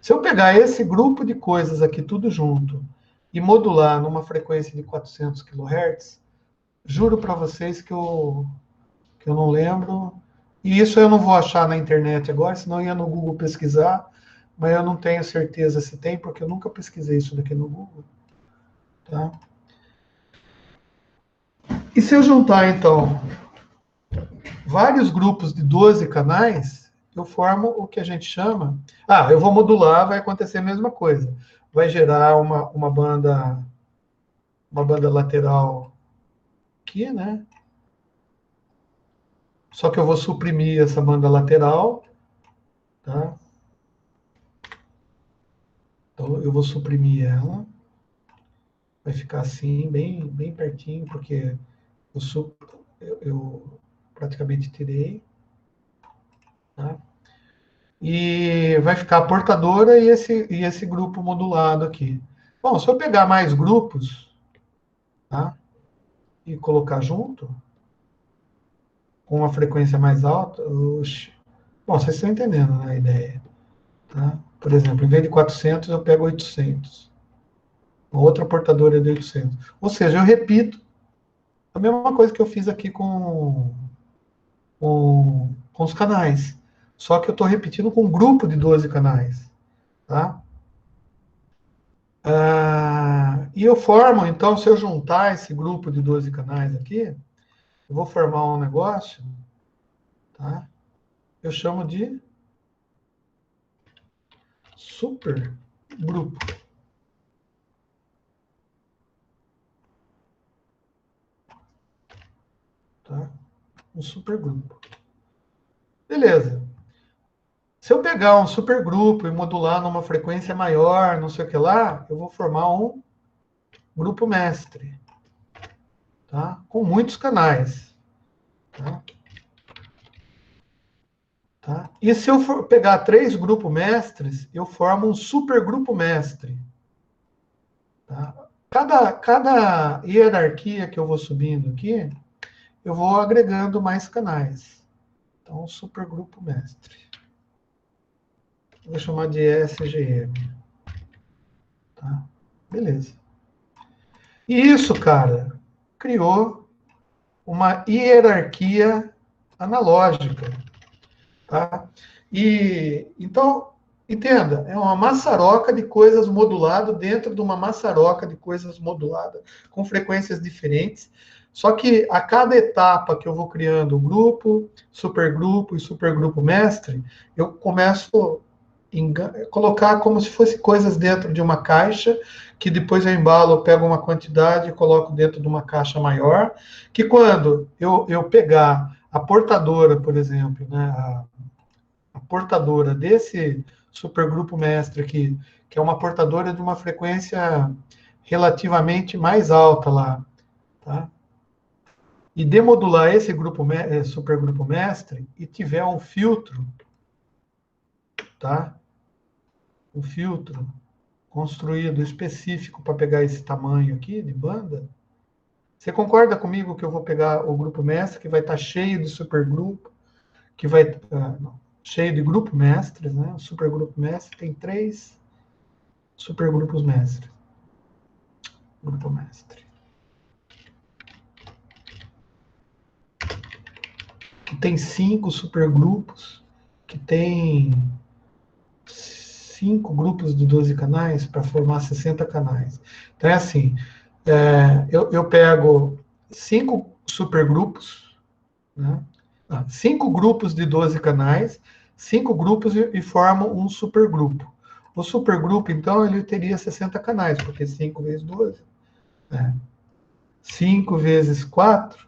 Se eu pegar esse grupo de coisas aqui tudo junto e modular numa frequência de 400 kHz, juro para vocês que eu não lembro. E isso eu não vou achar na internet agora, senão eu ia no Google pesquisar, mas eu não tenho certeza se tem, porque eu nunca pesquisei isso daqui no Google. Tá? E se eu juntar, então, vários grupos de 12 canais, eu formo o que a gente chama. Ah, eu vou modular, vai acontecer a mesma coisa. Vai gerar uma banda lateral aqui, né? Só que eu vou suprimir essa banda lateral, tá? Então eu vou suprimir ela. Vai ficar assim, bem pertinho, porque eu praticamente tirei. Tá? E vai ficar a portadora e esse grupo modulado aqui. Bom, se eu pegar mais grupos, tá? E colocar junto, com uma frequência mais alta, oxe. Bom, vocês estão entendendo, né, a ideia. Tá? Por exemplo, em vez de 400, eu pego 800. Uma outra portadora é de 800. Ou seja, eu repito a mesma coisa que eu fiz aqui com os canais. Só que eu estou repetindo com um grupo de 12 canais. Tá? E eu formo, então, se eu juntar esse grupo de 12 canais aqui, eu vou formar um negócio, tá? Eu chamo de super grupo. Tá? Um super grupo. Beleza. Se eu pegar um supergrupo e modular numa frequência maior, não sei o que lá, eu vou formar um grupo mestre, tá? Com muitos canais. Tá? Tá? E se eu for pegar 3 grupos mestres, eu formo um supergrupo mestre. Tá? Cada hierarquia que eu vou subindo aqui, eu vou agregando mais canais. Então, supergrupo mestre. Vou chamar de SGM. Tá? Beleza. E isso, cara, criou uma hierarquia analógica. Tá? E, então, entenda, é uma maçaroca de coisas modulado dentro de uma maçaroca de coisas moduladas, com frequências diferentes. Só que a cada etapa que eu vou criando o grupo, supergrupo e supergrupo mestre, eu começo colocar como se fosse coisas dentro de uma caixa, que depois eu embalo, eu pego uma quantidade e coloco dentro de uma caixa maior, que quando eu pegar a portadora, por exemplo, né, a portadora desse supergrupo mestre aqui, que é uma portadora de uma frequência relativamente mais alta lá, tá? E demodular esse supergrupo mestre e tiver um filtro, tá? Um filtro construído específico para pegar esse tamanho aqui de banda. Você concorda comigo que eu vou pegar o grupo mestre, que vai estar cheio de supergrupo, que vai cheio de grupo mestres, né? O supergrupo mestre tem 3 supergrupos mestres. Grupo mestre. Que tem 5 supergrupos, que tem 5 grupos de 12 canais para formar 60 canais. Então é assim, Eu pego 5 supergrupos, né? 5 grupos de 12 canais, 5 grupos e formam um supergrupo. O supergrupo, então, ele teria 60 canais, porque 5 vezes 12, né? 5 vezes 4,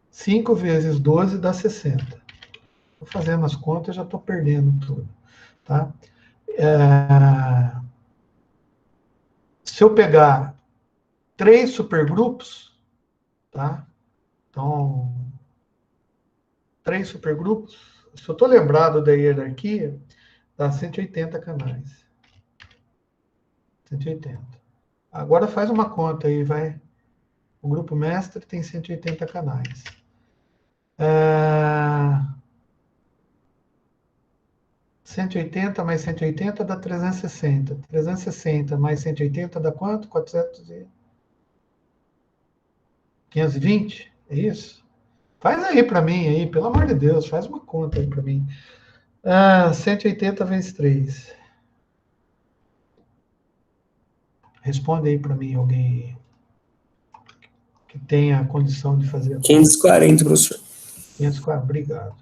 5 vezes 12 dá 60. Estou fazendo as contas, já estou perdendo tudo. Tá? Se eu pegar 3 supergrupos, tá? Então, 3 supergrupos, se eu estou lembrado da hierarquia, dá 180 canais. 180. Agora faz uma conta aí, vai. O grupo mestre tem 180 canais. 180 mais 180 dá 360. 360 mais 180 dá quanto? 520? É isso? Faz aí para mim, aí, pelo amor de Deus, faz uma conta aí para mim. 180 vezes 3. Responde aí para mim, alguém que tenha a condição de fazer a conta. 540, professor. 540, obrigado.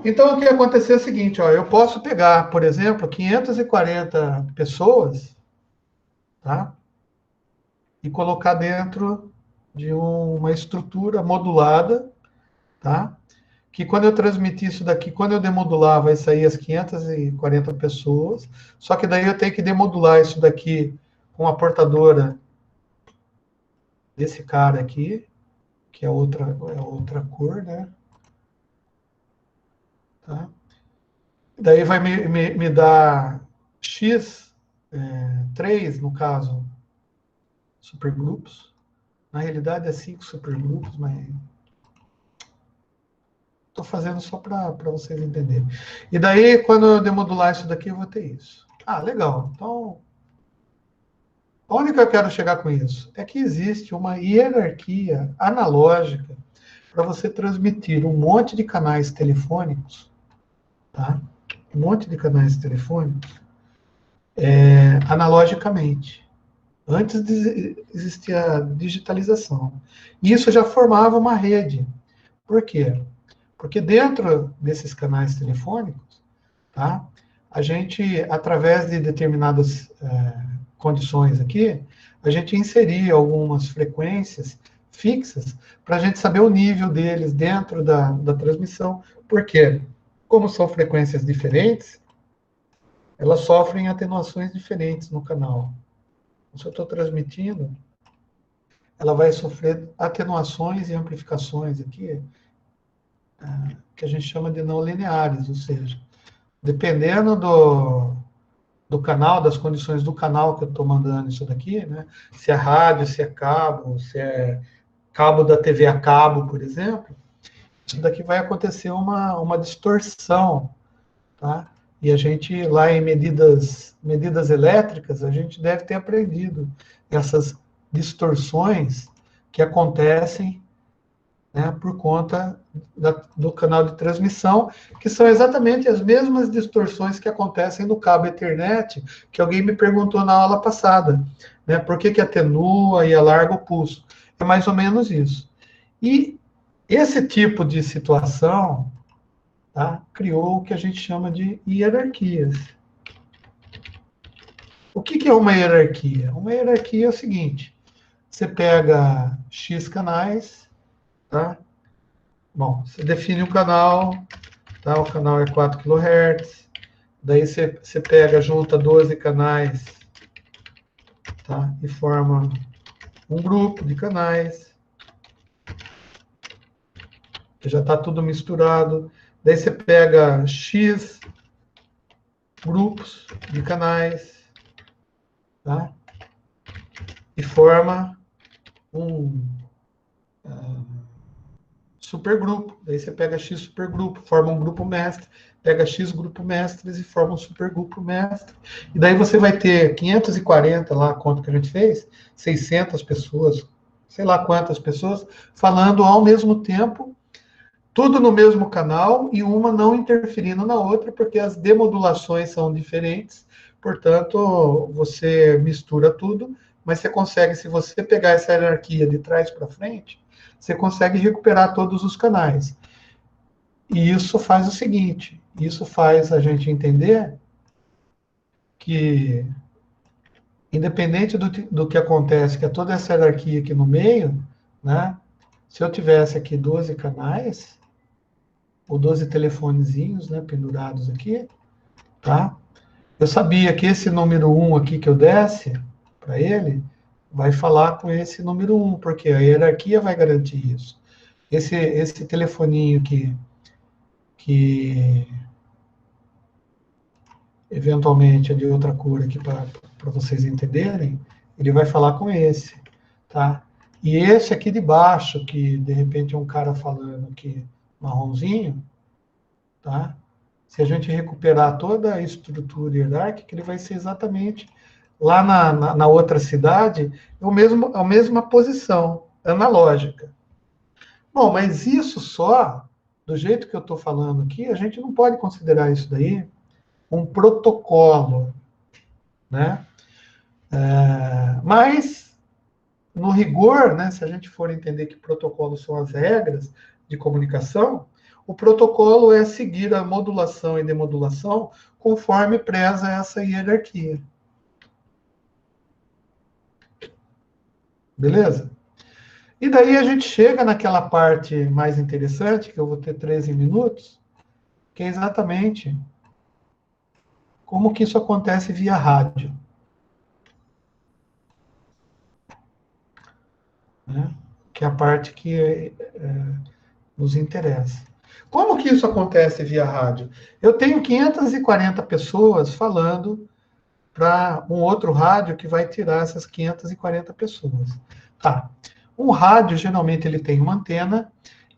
Então, o que aconteceu é o seguinte, ó, eu posso pegar, por exemplo, 540 pessoas, tá? E colocar dentro de uma estrutura modulada, tá? Que quando eu transmitir isso daqui, quando eu demodular, vai sair as 540 pessoas, só que daí eu tenho que demodular isso daqui com a portadora desse cara aqui, que é outra cor, né? Tá? Daí vai me dar X, 3, no caso, supergrupos. Na realidade é 5 supergrupos, mas estou fazendo só para vocês entenderem. E daí, quando eu demodular isso daqui, eu vou ter isso. Legal. Então, onde que eu quero chegar com isso? É que existe uma hierarquia analógica para você transmitir um monte de canais telefônicos, tá? Um monte de canais telefônicos, analogicamente, antes de existir a digitalização. E isso já formava uma rede. Por quê? Porque dentro desses canais telefônicos, tá? A gente, através de determinadas condições aqui, a gente inseria algumas frequências fixas para a gente saber o nível deles dentro da transmissão. Por quê? Como são frequências diferentes, elas sofrem atenuações diferentes no canal. Se eu estou transmitindo, ela vai sofrer atenuações e amplificações aqui, que a gente chama de não lineares, ou seja, dependendo do canal, das condições do canal que eu estou mandando isso daqui, né? Se é rádio, se é cabo da TV a cabo, por exemplo, isso daqui vai acontecer uma distorção, tá? E a gente, lá em medidas elétricas, a gente deve ter aprendido essas distorções que acontecem, né, por conta do canal de transmissão, que são exatamente as mesmas distorções que acontecem no cabo Ethernet, que alguém me perguntou na aula passada, né, por que atenua e alarga o pulso. É mais ou menos isso. E esse tipo de situação, tá, criou o que a gente chama de hierarquias. O que é uma hierarquia? Uma hierarquia é o seguinte: você pega X canais, tá? Bom, você define um canal, tá? O canal é 4 kHz, daí você pega, junta 12 canais, tá? E forma um grupo de canais, que já está tudo misturado. Daí você pega X grupos de canais, tá? E forma um supergrupo. Daí você pega X supergrupo, forma um grupo mestre, pega X grupo mestres e forma um supergrupo mestre. E daí você vai ter 540, lá a conta que a gente fez, 600 pessoas, sei lá quantas pessoas, falando ao mesmo tempo, tudo no mesmo canal e uma não interferindo na outra, porque as demodulações são diferentes, Portanto, você mistura tudo, mas você consegue, se você pegar essa hierarquia de trás para frente, você consegue recuperar todos os canais. E isso faz o seguinte, isso faz a gente entender que, independente do que acontece, que é toda essa hierarquia aqui no meio, né? Se eu tivesse aqui 12 canais, ou 12 telefonezinhos, né, pendurados aqui, tá? Eu sabia que esse número 1 aqui que eu desse para ele, vai falar com esse número 1, porque a hierarquia vai garantir isso. Esse telefoninho que eventualmente é de outra cor aqui para vocês entenderem, ele vai falar com esse, tá? E esse aqui de baixo, que de repente é um cara falando aqui marronzinho, tá? Se a gente recuperar toda a estrutura hierárquica, ele vai ser exatamente lá na outra cidade, a mesma posição analógica. Bom, mas isso só, do jeito que eu estou falando aqui, a gente não pode considerar isso daí um protocolo, né? Mas, no rigor, né, se a gente for entender que protocolos são as regras de comunicação, o protocolo é seguir a modulação e demodulação conforme preza essa hierarquia. Beleza? E daí a gente chega naquela parte mais interessante, que eu vou ter 13 minutos, que é exatamente como que isso acontece via rádio. Né? Que é a parte que nos interessa. Como que isso acontece via rádio? Eu tenho 540 pessoas falando para um outro rádio que vai tirar essas 540 pessoas. Tá. Um rádio, geralmente, ele tem uma antena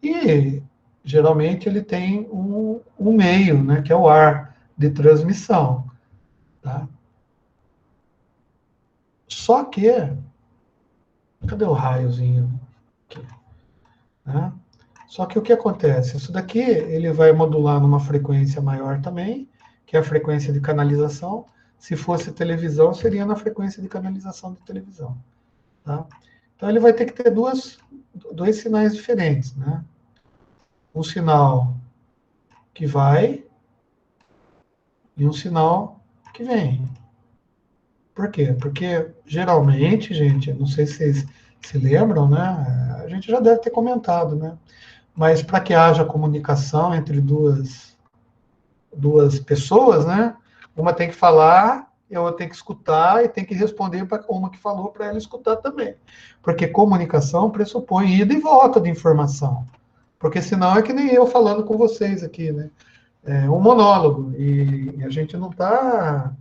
e, geralmente, ele tem um meio, né, que é o ar de transmissão. Tá? Só que... Cadê o raiozinho? Aqui. Né? Só que o que acontece? Isso daqui ele vai modular numa frequência maior também, que é a frequência de canalização. Se fosse televisão, seria na frequência de canalização de televisão. Tá? Então ele vai ter que ter dois sinais diferentes. Né? Um sinal que vai e um sinal que vem. Por quê? Porque geralmente, gente, não sei se vocês se lembram, né? A gente já deve ter comentado, né? Mas para que haja comunicação entre duas pessoas, né? Uma tem que falar, e a outra tem que escutar, e tem que responder para uma que falou para ela escutar também. Porque comunicação pressupõe ida e volta de informação. Porque senão é que nem eu falando com vocês aqui, né? É um monólogo, e a gente não está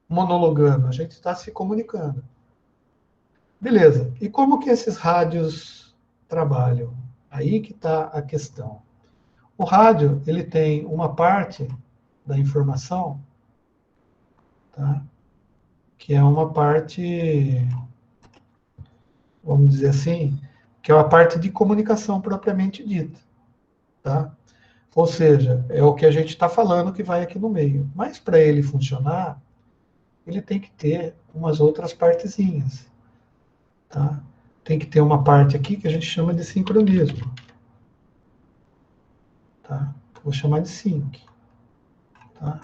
monologando, a gente está se comunicando. Beleza. E como que esses rádios trabalham? Aí que está a questão. O rádio, ele tem uma parte da informação, tá? Que é uma parte, vamos dizer assim, que é uma parte de comunicação propriamente dita, tá? Ou seja, é o que a gente está falando que vai aqui no meio. Mas para ele funcionar, ele tem que ter umas outras partezinhas, tá? Tem que ter uma parte aqui que a gente chama de sincronismo, tá? Vou chamar de sync, tá?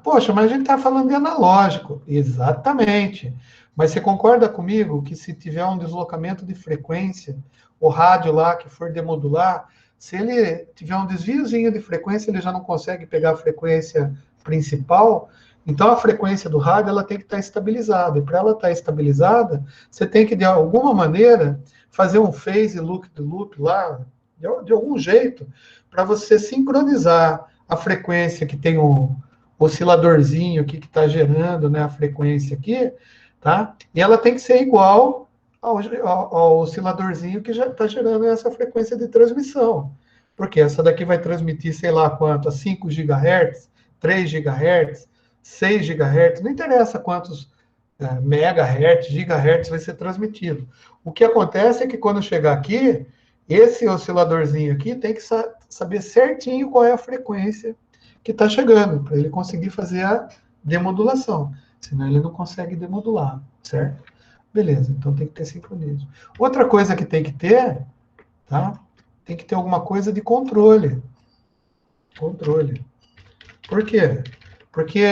Poxa, mas a gente está falando de analógico. Exatamente. Mas você concorda comigo que se tiver um deslocamento de frequência, o rádio lá que for demodular, se ele tiver um desviozinho de frequência, ele já não consegue pegar a frequência principal, então a frequência do rádio ela tem que estar estabilizada. E para ela estar estabilizada, você tem que, de alguma maneira, fazer um phase loop do loop lá, de algum jeito, para você sincronizar a frequência que tem um osciladorzinho aqui que está gerando, né, a frequência aqui, tá? E ela tem que ser igual ao osciladorzinho que já está gerando essa frequência de transmissão. Porque essa daqui vai transmitir, sei lá quanto, a 5 GHz, 3 GHz, 6 GHz, não interessa quantos megahertz, gigahertz vai ser transmitido. O que acontece é que quando chegar aqui, esse osciladorzinho aqui tem que saber certinho qual é a frequência que está chegando, para ele conseguir fazer a demodulação. Senão ele não consegue demodular, certo? Beleza, então tem que ter sincronismo. Outra coisa que tem que ter, tá? Tem que ter alguma coisa de controle. Controle. Por quê? Porque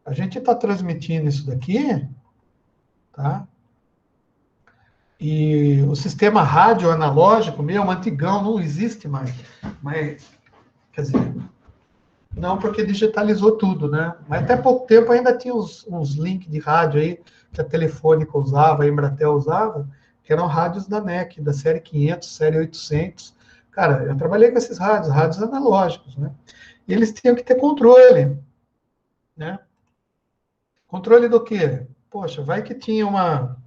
a gente está transmitindo isso daqui, tá? E o sistema rádio analógico, mesmo antigão, não existe mais. Mas, quer dizer, não porque digitalizou tudo, né? Mas até pouco tempo ainda tinha uns links de rádio aí que a Telefônica usava, a Embratel usava, que eram rádios da NEC, da série 500, série 800. Cara, eu trabalhei com esses rádios, rádios analógicos, né? E eles tinham que ter controle, né? Controle do quê? Poxa, vai que tinha uma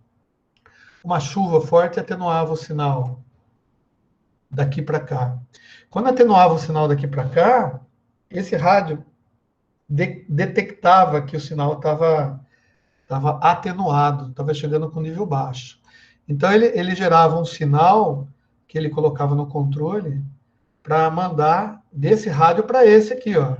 chuva forte e atenuava o sinal daqui para cá. Quando atenuava o sinal daqui para cá, esse rádio detectava que o sinal estava atenuado, estava chegando com nível baixo. Então, ele gerava um sinal que ele colocava no controle para mandar desse rádio para esse aqui, ó.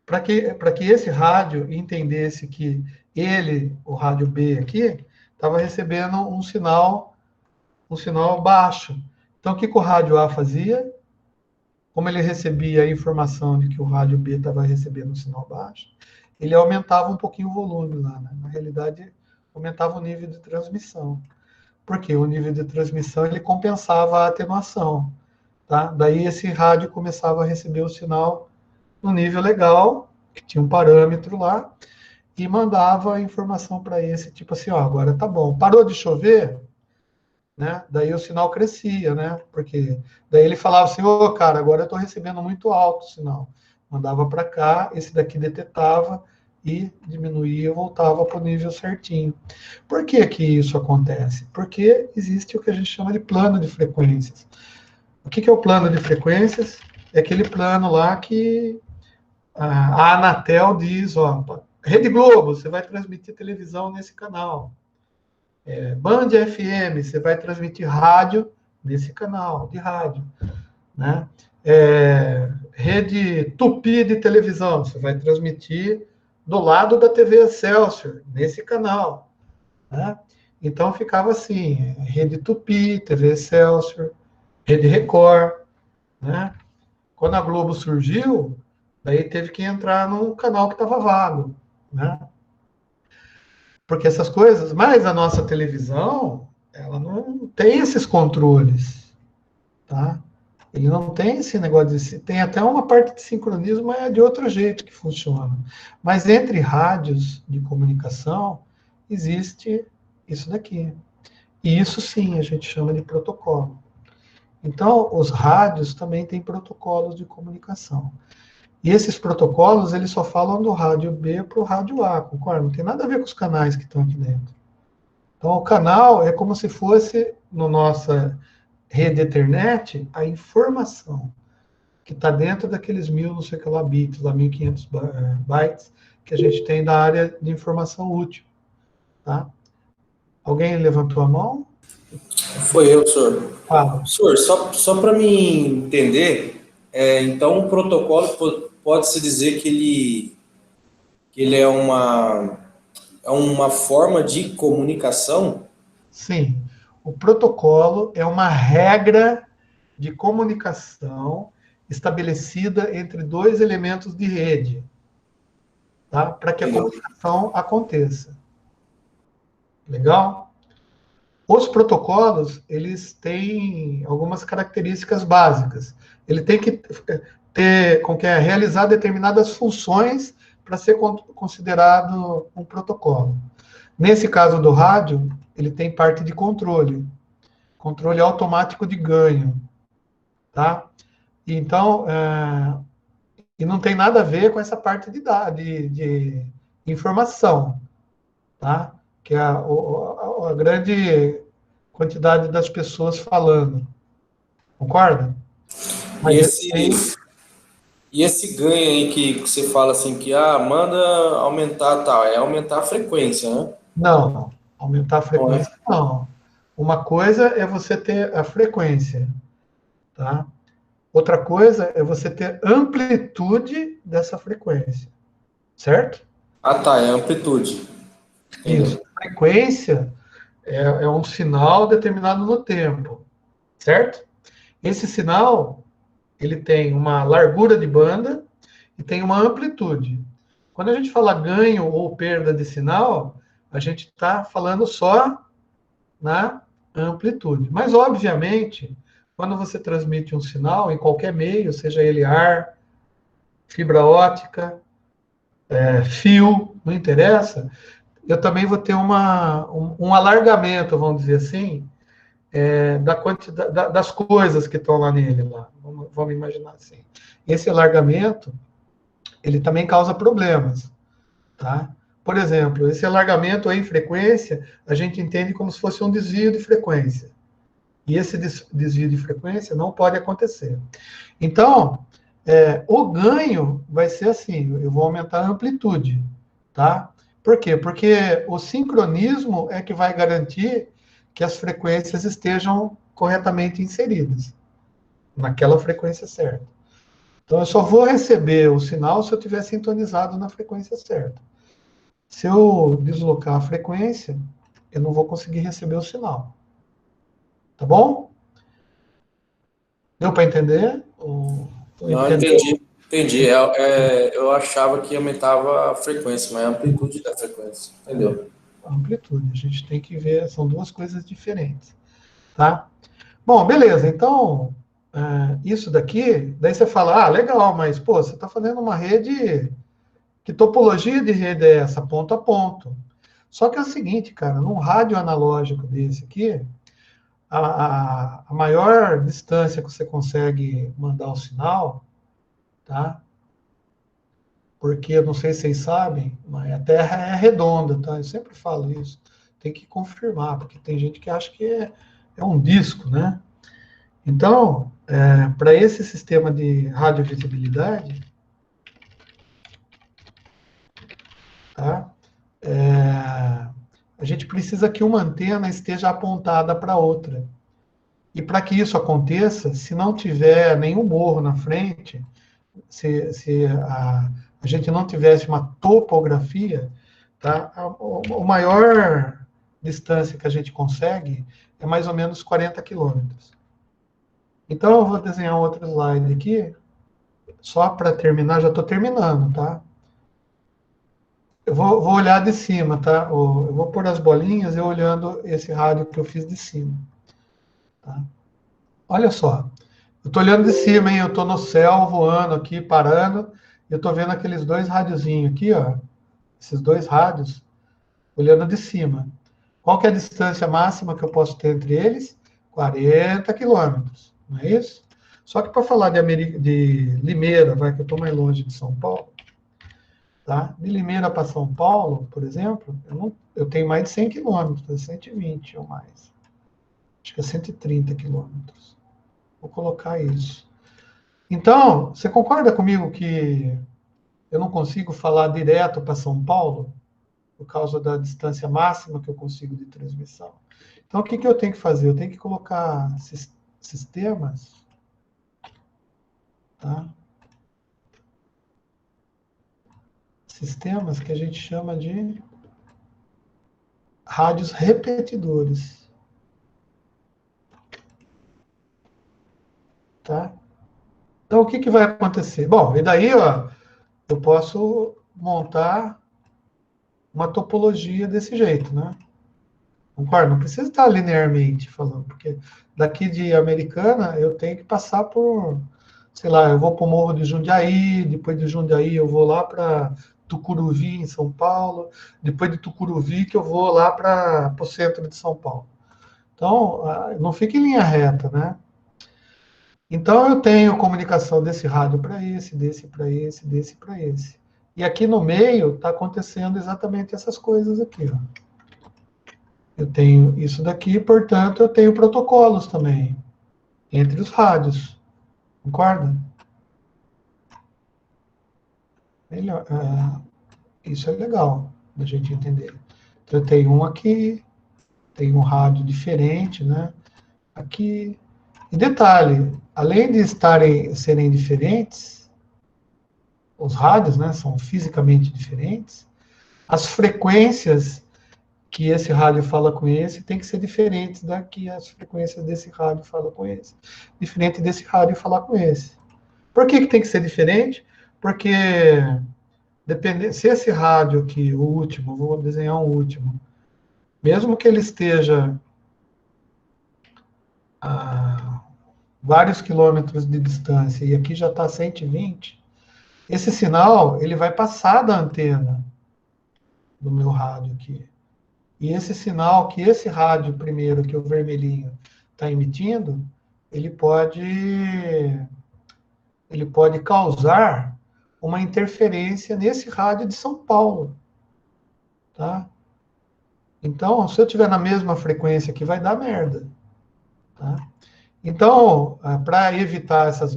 Para que esse rádio entendesse que ele, o rádio B aqui, estava recebendo um sinal baixo. Então, o que o rádio A fazia? Como ele recebia a informação de que o rádio B estava recebendo um sinal baixo, ele aumentava um pouquinho o volume lá, né? Na realidade, aumentava o nível de transmissão. Porque o nível de transmissão ele compensava a atenuação, tá? Daí esse rádio começava a receber o sinal no nível legal, que tinha um parâmetro lá, e mandava a informação para esse, tipo assim, ó, agora tá bom. Parou de chover, né? Daí o sinal crescia, né? Porque daí ele falava assim, ô, cara, agora eu estou recebendo muito alto o sinal. Mandava para cá, esse daqui detetava e diminuía, voltava para o nível certinho. Por que que isso acontece? Porque existe o que a gente chama de plano de frequências. O que que é o plano de frequências? É aquele plano lá que a Anatel diz, ó, Rede Globo, você vai transmitir televisão nesse canal. Band FM, você vai transmitir rádio nesse canal de rádio, né? Rede Tupi de televisão, você vai transmitir do lado da TV Excelsior, nesse canal, né? Então ficava assim, Rede Tupi, TV Excelsior, Rede Record, né? Quando a Globo surgiu, daí teve que entrar num canal que estava vago, né? Porque essas coisas, mas a nossa televisão, ela não tem esses controles, tá? Ele não tem esse negócio de... Tem até uma parte de sincronismo, mas é de outro jeito que funciona. Mas entre rádios de comunicação, existe isso daqui. E isso sim a gente chama de protocolo. Então, os rádios também têm protocolos de comunicação. E esses protocolos, eles só falam do rádio B para o rádio A, concorda? Não tem nada a ver com os canais que estão aqui dentro. Então, o canal é como se fosse, na nossa rede Ethernet, a informação que está dentro daqueles 1000, não sei o que lá, bits, lá 1500 bytes, que a gente tem da área de informação útil. Tá? Alguém levantou a mão? Foi eu, senhor. Fala. Senhor, só para me entender, então o protocolo pode-se dizer que ele é uma forma de comunicação? Sim. O protocolo é uma regra de comunicação estabelecida entre dois elementos de rede, tá? Para que a comunicação aconteça. Legal? Os protocolos, eles têm algumas características básicas. Ele tem que realizar determinadas funções para ser considerado um protocolo. Nesse caso do rádio, ele tem parte de controle automático de ganho, tá? Então, e não tem nada a ver com essa parte de informação, tá? Que é a grande quantidade das pessoas falando. Concorda? E Mas esse ganho aí que você fala assim, que manda aumentar, tal, é aumentar a frequência, né? não, aumentar a Não é? frequência, não. Uma coisa é você ter a frequência, tá? Outra coisa é você ter amplitude dessa frequência, certo? Ah, tá, é amplitude. Isso. Entendeu? Frequência é um sinal determinado no tempo, certo? Esse sinal, ele tem uma largura de banda e tem uma amplitude. Quando a gente fala ganho ou perda de sinal, a gente está falando só na amplitude. Mas, obviamente, quando você transmite um sinal em qualquer meio, seja ele ar, fibra ótica, fio, não interessa, eu também vou ter um alargamento, vamos dizer assim, da quantidade, das coisas que estão lá nele. Lá. Vamos imaginar assim. Esse alargamento, ele também causa problemas. Tá? Por exemplo, esse alargamento em frequência, a gente entende como se fosse um desvio de frequência. E esse desvio de frequência não pode acontecer. Então, o ganho vai ser assim, eu vou aumentar a amplitude, tá? Por quê? Porque o sincronismo é que vai garantir que as frequências estejam corretamente inseridas, naquela frequência certa. Então, eu só vou receber o sinal se eu estiver sintonizado na frequência certa. Se eu deslocar a frequência, eu não vou conseguir receber o sinal. Tá bom? Deu para entender? Ou Não, entendeu? entendi. Entendi. Eu achava que aumentava a frequência, mas é a amplitude da frequência. Entendeu? A amplitude. A gente tem que ver, são duas coisas diferentes. Tá? Bom, beleza. Então, isso daqui, daí você fala, legal, mas, pô, você está fazendo uma rede, que topologia de rede é essa? Ponto a ponto. Só que é o seguinte, cara, num rádio analógico desse aqui, a maior distância que você consegue mandar o sinal, tá? Porque eu não sei se vocês sabem, mas a Terra é redonda, tá? Eu sempre falo isso. Tem que confirmar, porque tem gente que acha que é um disco, né? Então, para esse sistema de radiovisibilidade, tá? A gente precisa que uma antena esteja apontada para outra. E para que isso aconteça, se não tiver nenhum morro na frente, se a gente não tivesse uma topografia, tá? O maior distância que a gente consegue é mais ou menos 40 quilômetros. Então, eu vou desenhar um outro slide aqui, só para terminar, já estou terminando, tá? Eu vou olhar de cima, tá? Eu vou pôr as bolinhas eu olhando esse rádio que eu fiz de cima. Tá? Olha só, eu estou olhando de cima, hein? Eu estou no céu, voando aqui, parando, e eu estou vendo aqueles dois rádiozinhos aqui, ó. Esses dois rádios, olhando de cima. Qual que é a distância máxima que eu posso ter entre eles? 40 quilômetros, não é isso? Só que para falar de Limeira, vai que eu estou mais longe de São Paulo, tá? De Limeira para São Paulo, por exemplo, eu tenho mais de 100 quilômetros, 120 ou mais. Acho que é 130 quilômetros. Vou colocar isso. Então, você concorda comigo que eu não consigo falar direto para São Paulo, por causa da distância máxima que eu consigo de transmissão? Então, o que eu tenho que fazer? Eu tenho que colocar sistemas, tá? Sistemas que a gente chama de rádios repetidores, tá? Então, o que vai acontecer? Bom, e daí, ó, eu posso montar uma topologia desse jeito, né? Concorda? Não precisa estar linearmente falando, porque daqui de Americana eu tenho que passar por, sei lá, eu vou para o Morro de Jundiaí, depois de Jundiaí eu vou lá para Tucuruvi, em São Paulo, depois de Tucuruvi que eu vou lá para o centro de São Paulo. Então, não fica em linha reta, né? Então, eu tenho comunicação desse rádio para esse, desse para esse, desse para esse. E aqui no meio está acontecendo exatamente essas coisas aqui, ó. Eu tenho isso daqui, portanto, eu tenho protocolos também entre os rádios. Concorda? Melhor, isso é legal da gente entender. Então, eu tenho um aqui, tenho um rádio diferente, né? Aqui, E detalhe, além de serem diferentes, os rádios, né, são fisicamente diferentes, as frequências que esse rádio fala com esse tem que ser diferentes da que as frequências desse rádio fala com esse. Diferente desse rádio falar com esse. Por que tem que ser diferente? Porque se esse rádio aqui, o último, vou desenhar um último, mesmo que ele esteja a vários quilômetros de distância, e aqui já está 120, esse sinal ele vai passar da antena do meu rádio aqui. E esse sinal que esse rádio primeiro, que o vermelhinho está emitindo, ele pode causar uma interferência nesse rádio de São Paulo, tá? Então, se eu tiver na mesma frequência aqui, vai dar merda, tá? Então, para evitar essas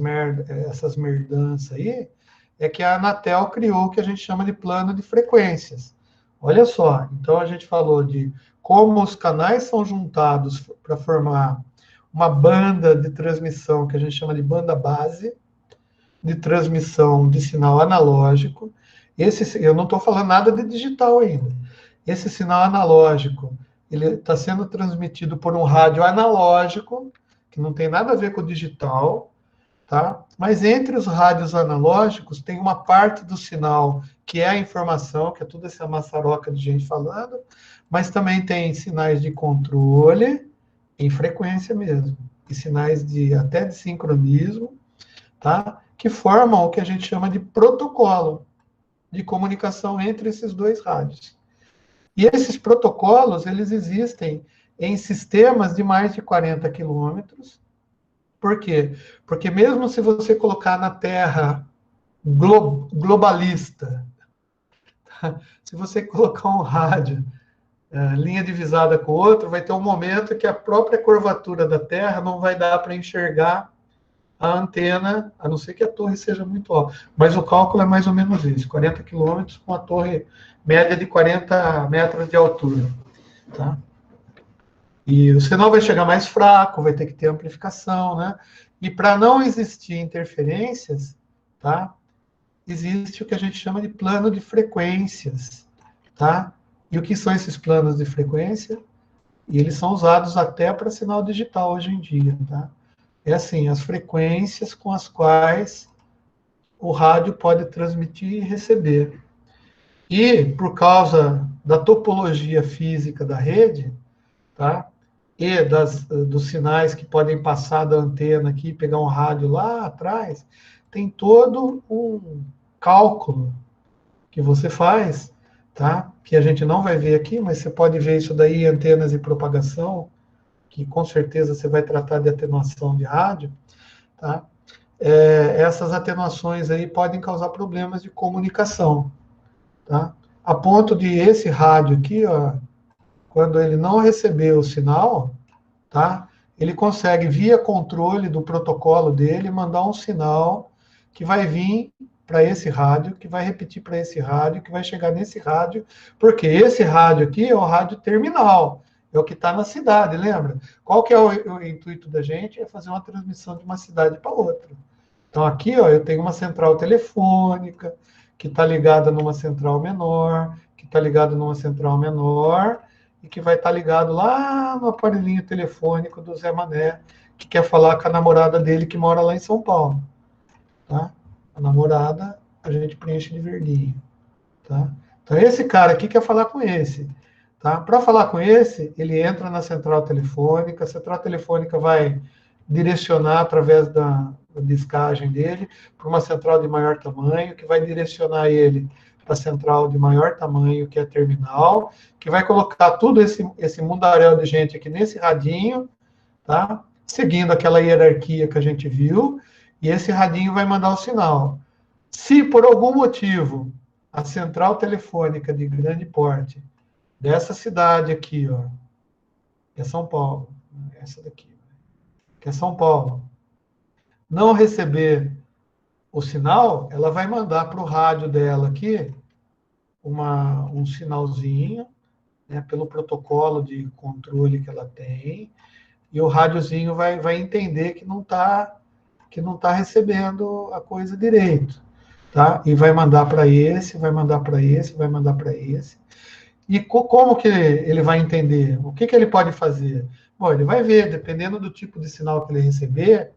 merdanças aí, é que a Anatel criou o que a gente chama de plano de frequências. Olha só, então a gente falou de como os canais são juntados para formar uma banda de transmissão que a gente chama de banda base, de transmissão de sinal analógico. Eu não estou falando nada de digital ainda. Esse sinal analógico, ele está sendo transmitido por um rádio analógico, que não tem nada a ver com o digital, tá? Mas entre os rádios analógicos tem uma parte do sinal que é a informação, que é toda essa maçaroca de gente falando, mas também tem sinais de controle em frequência mesmo, e sinais até de sincronismo, tá? Que formam o que a gente chama de protocolo de comunicação entre esses dois rádios. E esses protocolos, eles existem em sistemas de mais de 40 quilômetros. Por quê? Porque mesmo se você colocar na Terra globalista, tá? Se você colocar um rádio, linha divisada com o outro, vai ter um momento que a própria curvatura da Terra não vai dar para enxergar a antena, a não ser que a torre seja muito alta. Mas o cálculo é mais ou menos isso, 40 quilômetros com a torre média de 40 metros de altura. Tá? E o sinal vai chegar mais fraco, vai ter que ter amplificação, né? E para não existir interferências, tá? Existe o que a gente chama de plano de frequências, tá? E o que são esses planos de frequência? E eles são usados até para sinal digital hoje em dia, tá? É assim, as frequências com as quais o rádio pode transmitir e receber. E, por causa da topologia física da rede, tá? E dos sinais que podem passar da antena aqui, pegar um rádio lá atrás, tem todo um cálculo que você faz, tá? Que a gente não vai ver aqui, mas você pode ver isso daí em antenas de propagação, que com certeza você vai tratar de atenuação de rádio, tá? Essas atenuações aí podem causar problemas de comunicação, tá? A ponto de esse rádio aqui, ó, quando ele não receber o sinal, tá? Ele consegue, via controle do protocolo dele, mandar um sinal que vai vir para esse rádio, que vai repetir para esse rádio, que vai chegar nesse rádio, porque esse rádio aqui é o rádio terminal, é o que está na cidade, lembra? Qual que é o intuito da gente? É fazer uma transmissão de uma cidade para outra. Então, aqui, ó, eu tenho uma central telefônica, que está ligada numa central menor, que está ligada numa central menor, e que vai estar ligado lá no aparelhinho telefônico do Zé Mané, que quer falar com a namorada dele que mora lá em São Paulo. Tá? A namorada, a gente preenche de verdinho. Tá? Então, esse cara aqui quer falar com esse. Tá? Para falar com esse, ele entra na central telefônica, a central telefônica vai direcionar através da discagem dele para uma central de maior tamanho, que vai direcionar ele para a central de maior tamanho, que é a terminal, que vai colocar tudo esse mundaréu de gente aqui nesse radinho, tá? Seguindo aquela hierarquia que a gente viu, e esse radinho vai mandar o sinal. Se por algum motivo a central telefônica de grande porte dessa cidade aqui, ó, que é São Paulo, essa daqui, que é São Paulo, não receber o sinal, ela vai mandar para o rádio dela aqui um sinalzinho, né, pelo protocolo de controle que ela tem, e o rádiozinho vai entender que não tá recebendo a coisa direito, tá? E vai mandar para esse, vai mandar para esse, vai mandar para esse. E como que ele vai entender? O que ele pode fazer? Bom, ele vai ver, dependendo do tipo de sinal que ele receber,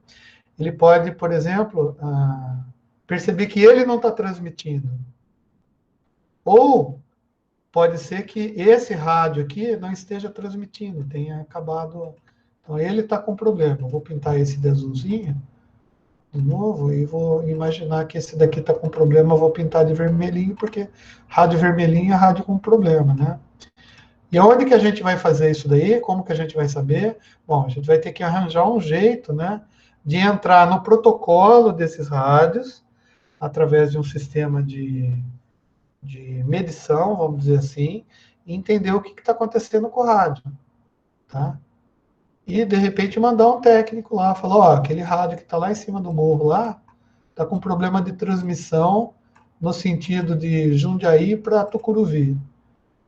ele pode, por exemplo, perceber que ele não está transmitindo. Ou pode ser que esse rádio aqui não esteja transmitindo, tenha acabado. Então, ele está com problema. Eu vou pintar esse de azulzinho de novo e vou imaginar que esse daqui está com problema, eu vou pintar de vermelhinho, porque rádio vermelhinho é rádio com problema, né? E onde que a gente vai fazer isso daí? Como que a gente vai saber? Bom, a gente vai ter que arranjar um jeito, né, de entrar no protocolo desses rádios, através de um sistema de medição, vamos dizer assim, e entender o que está acontecendo com o rádio, tá? E, de repente, mandar um técnico lá, falar, ó, aquele rádio que está lá em cima do morro lá, está com problema de transmissão no sentido de Jundiaí para Tucuruvi.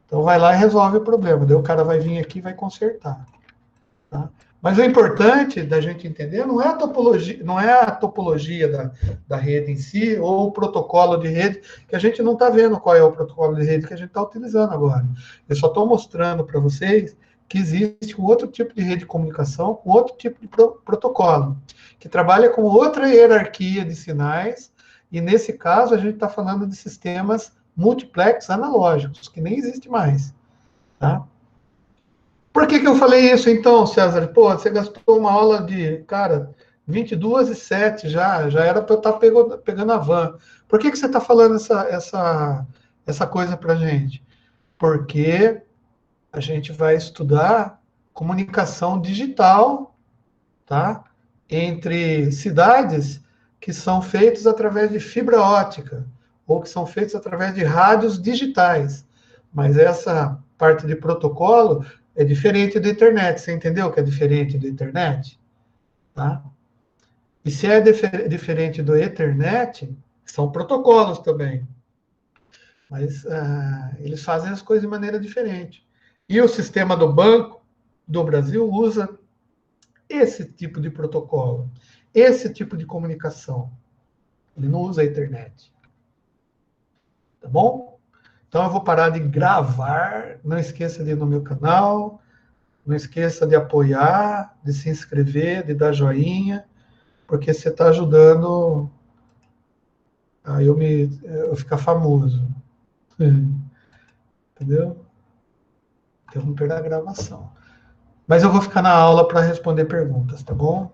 Então, vai lá e resolve o problema. Daí o cara vai vir aqui e vai consertar. Tá? Mas o importante da gente entender não é a topologia, não é a topologia da rede em si, ou o protocolo de rede, que a gente não está vendo qual é o protocolo de rede que a gente está utilizando agora. Eu só estou mostrando para vocês que existe um outro tipo de rede de comunicação, com outro tipo de protocolo, que trabalha com outra hierarquia de sinais, e nesse caso a gente está falando de sistemas multiplex analógicos, que nem existe mais. Tá? Por que eu falei isso, então, César? Pô, você gastou uma aula de, cara, 22h07 já era para eu estar pegando a van. Por que você está falando essa coisa para a gente? Porque a gente vai estudar comunicação digital, tá? Entre cidades que são feitas através de fibra ótica, ou que são feitas através de rádios digitais. Mas essa parte de protocolo é diferente da internet. Você entendeu que é diferente da internet? Tá? E se é diferente do Ethernet, são protocolos também. Mas eles fazem as coisas de maneira diferente. E o sistema do Banco do Brasil usa esse tipo de protocolo, esse tipo de comunicação. Ele não usa a internet. Tá bom? Então eu vou parar de gravar. Não esqueça de ir no meu canal. Não esqueça de apoiar, de se inscrever, de dar joinha, porque você está ajudando a eu ficar famoso. Entendeu? Interromper a gravação. Mas eu vou ficar na aula para responder perguntas, tá bom?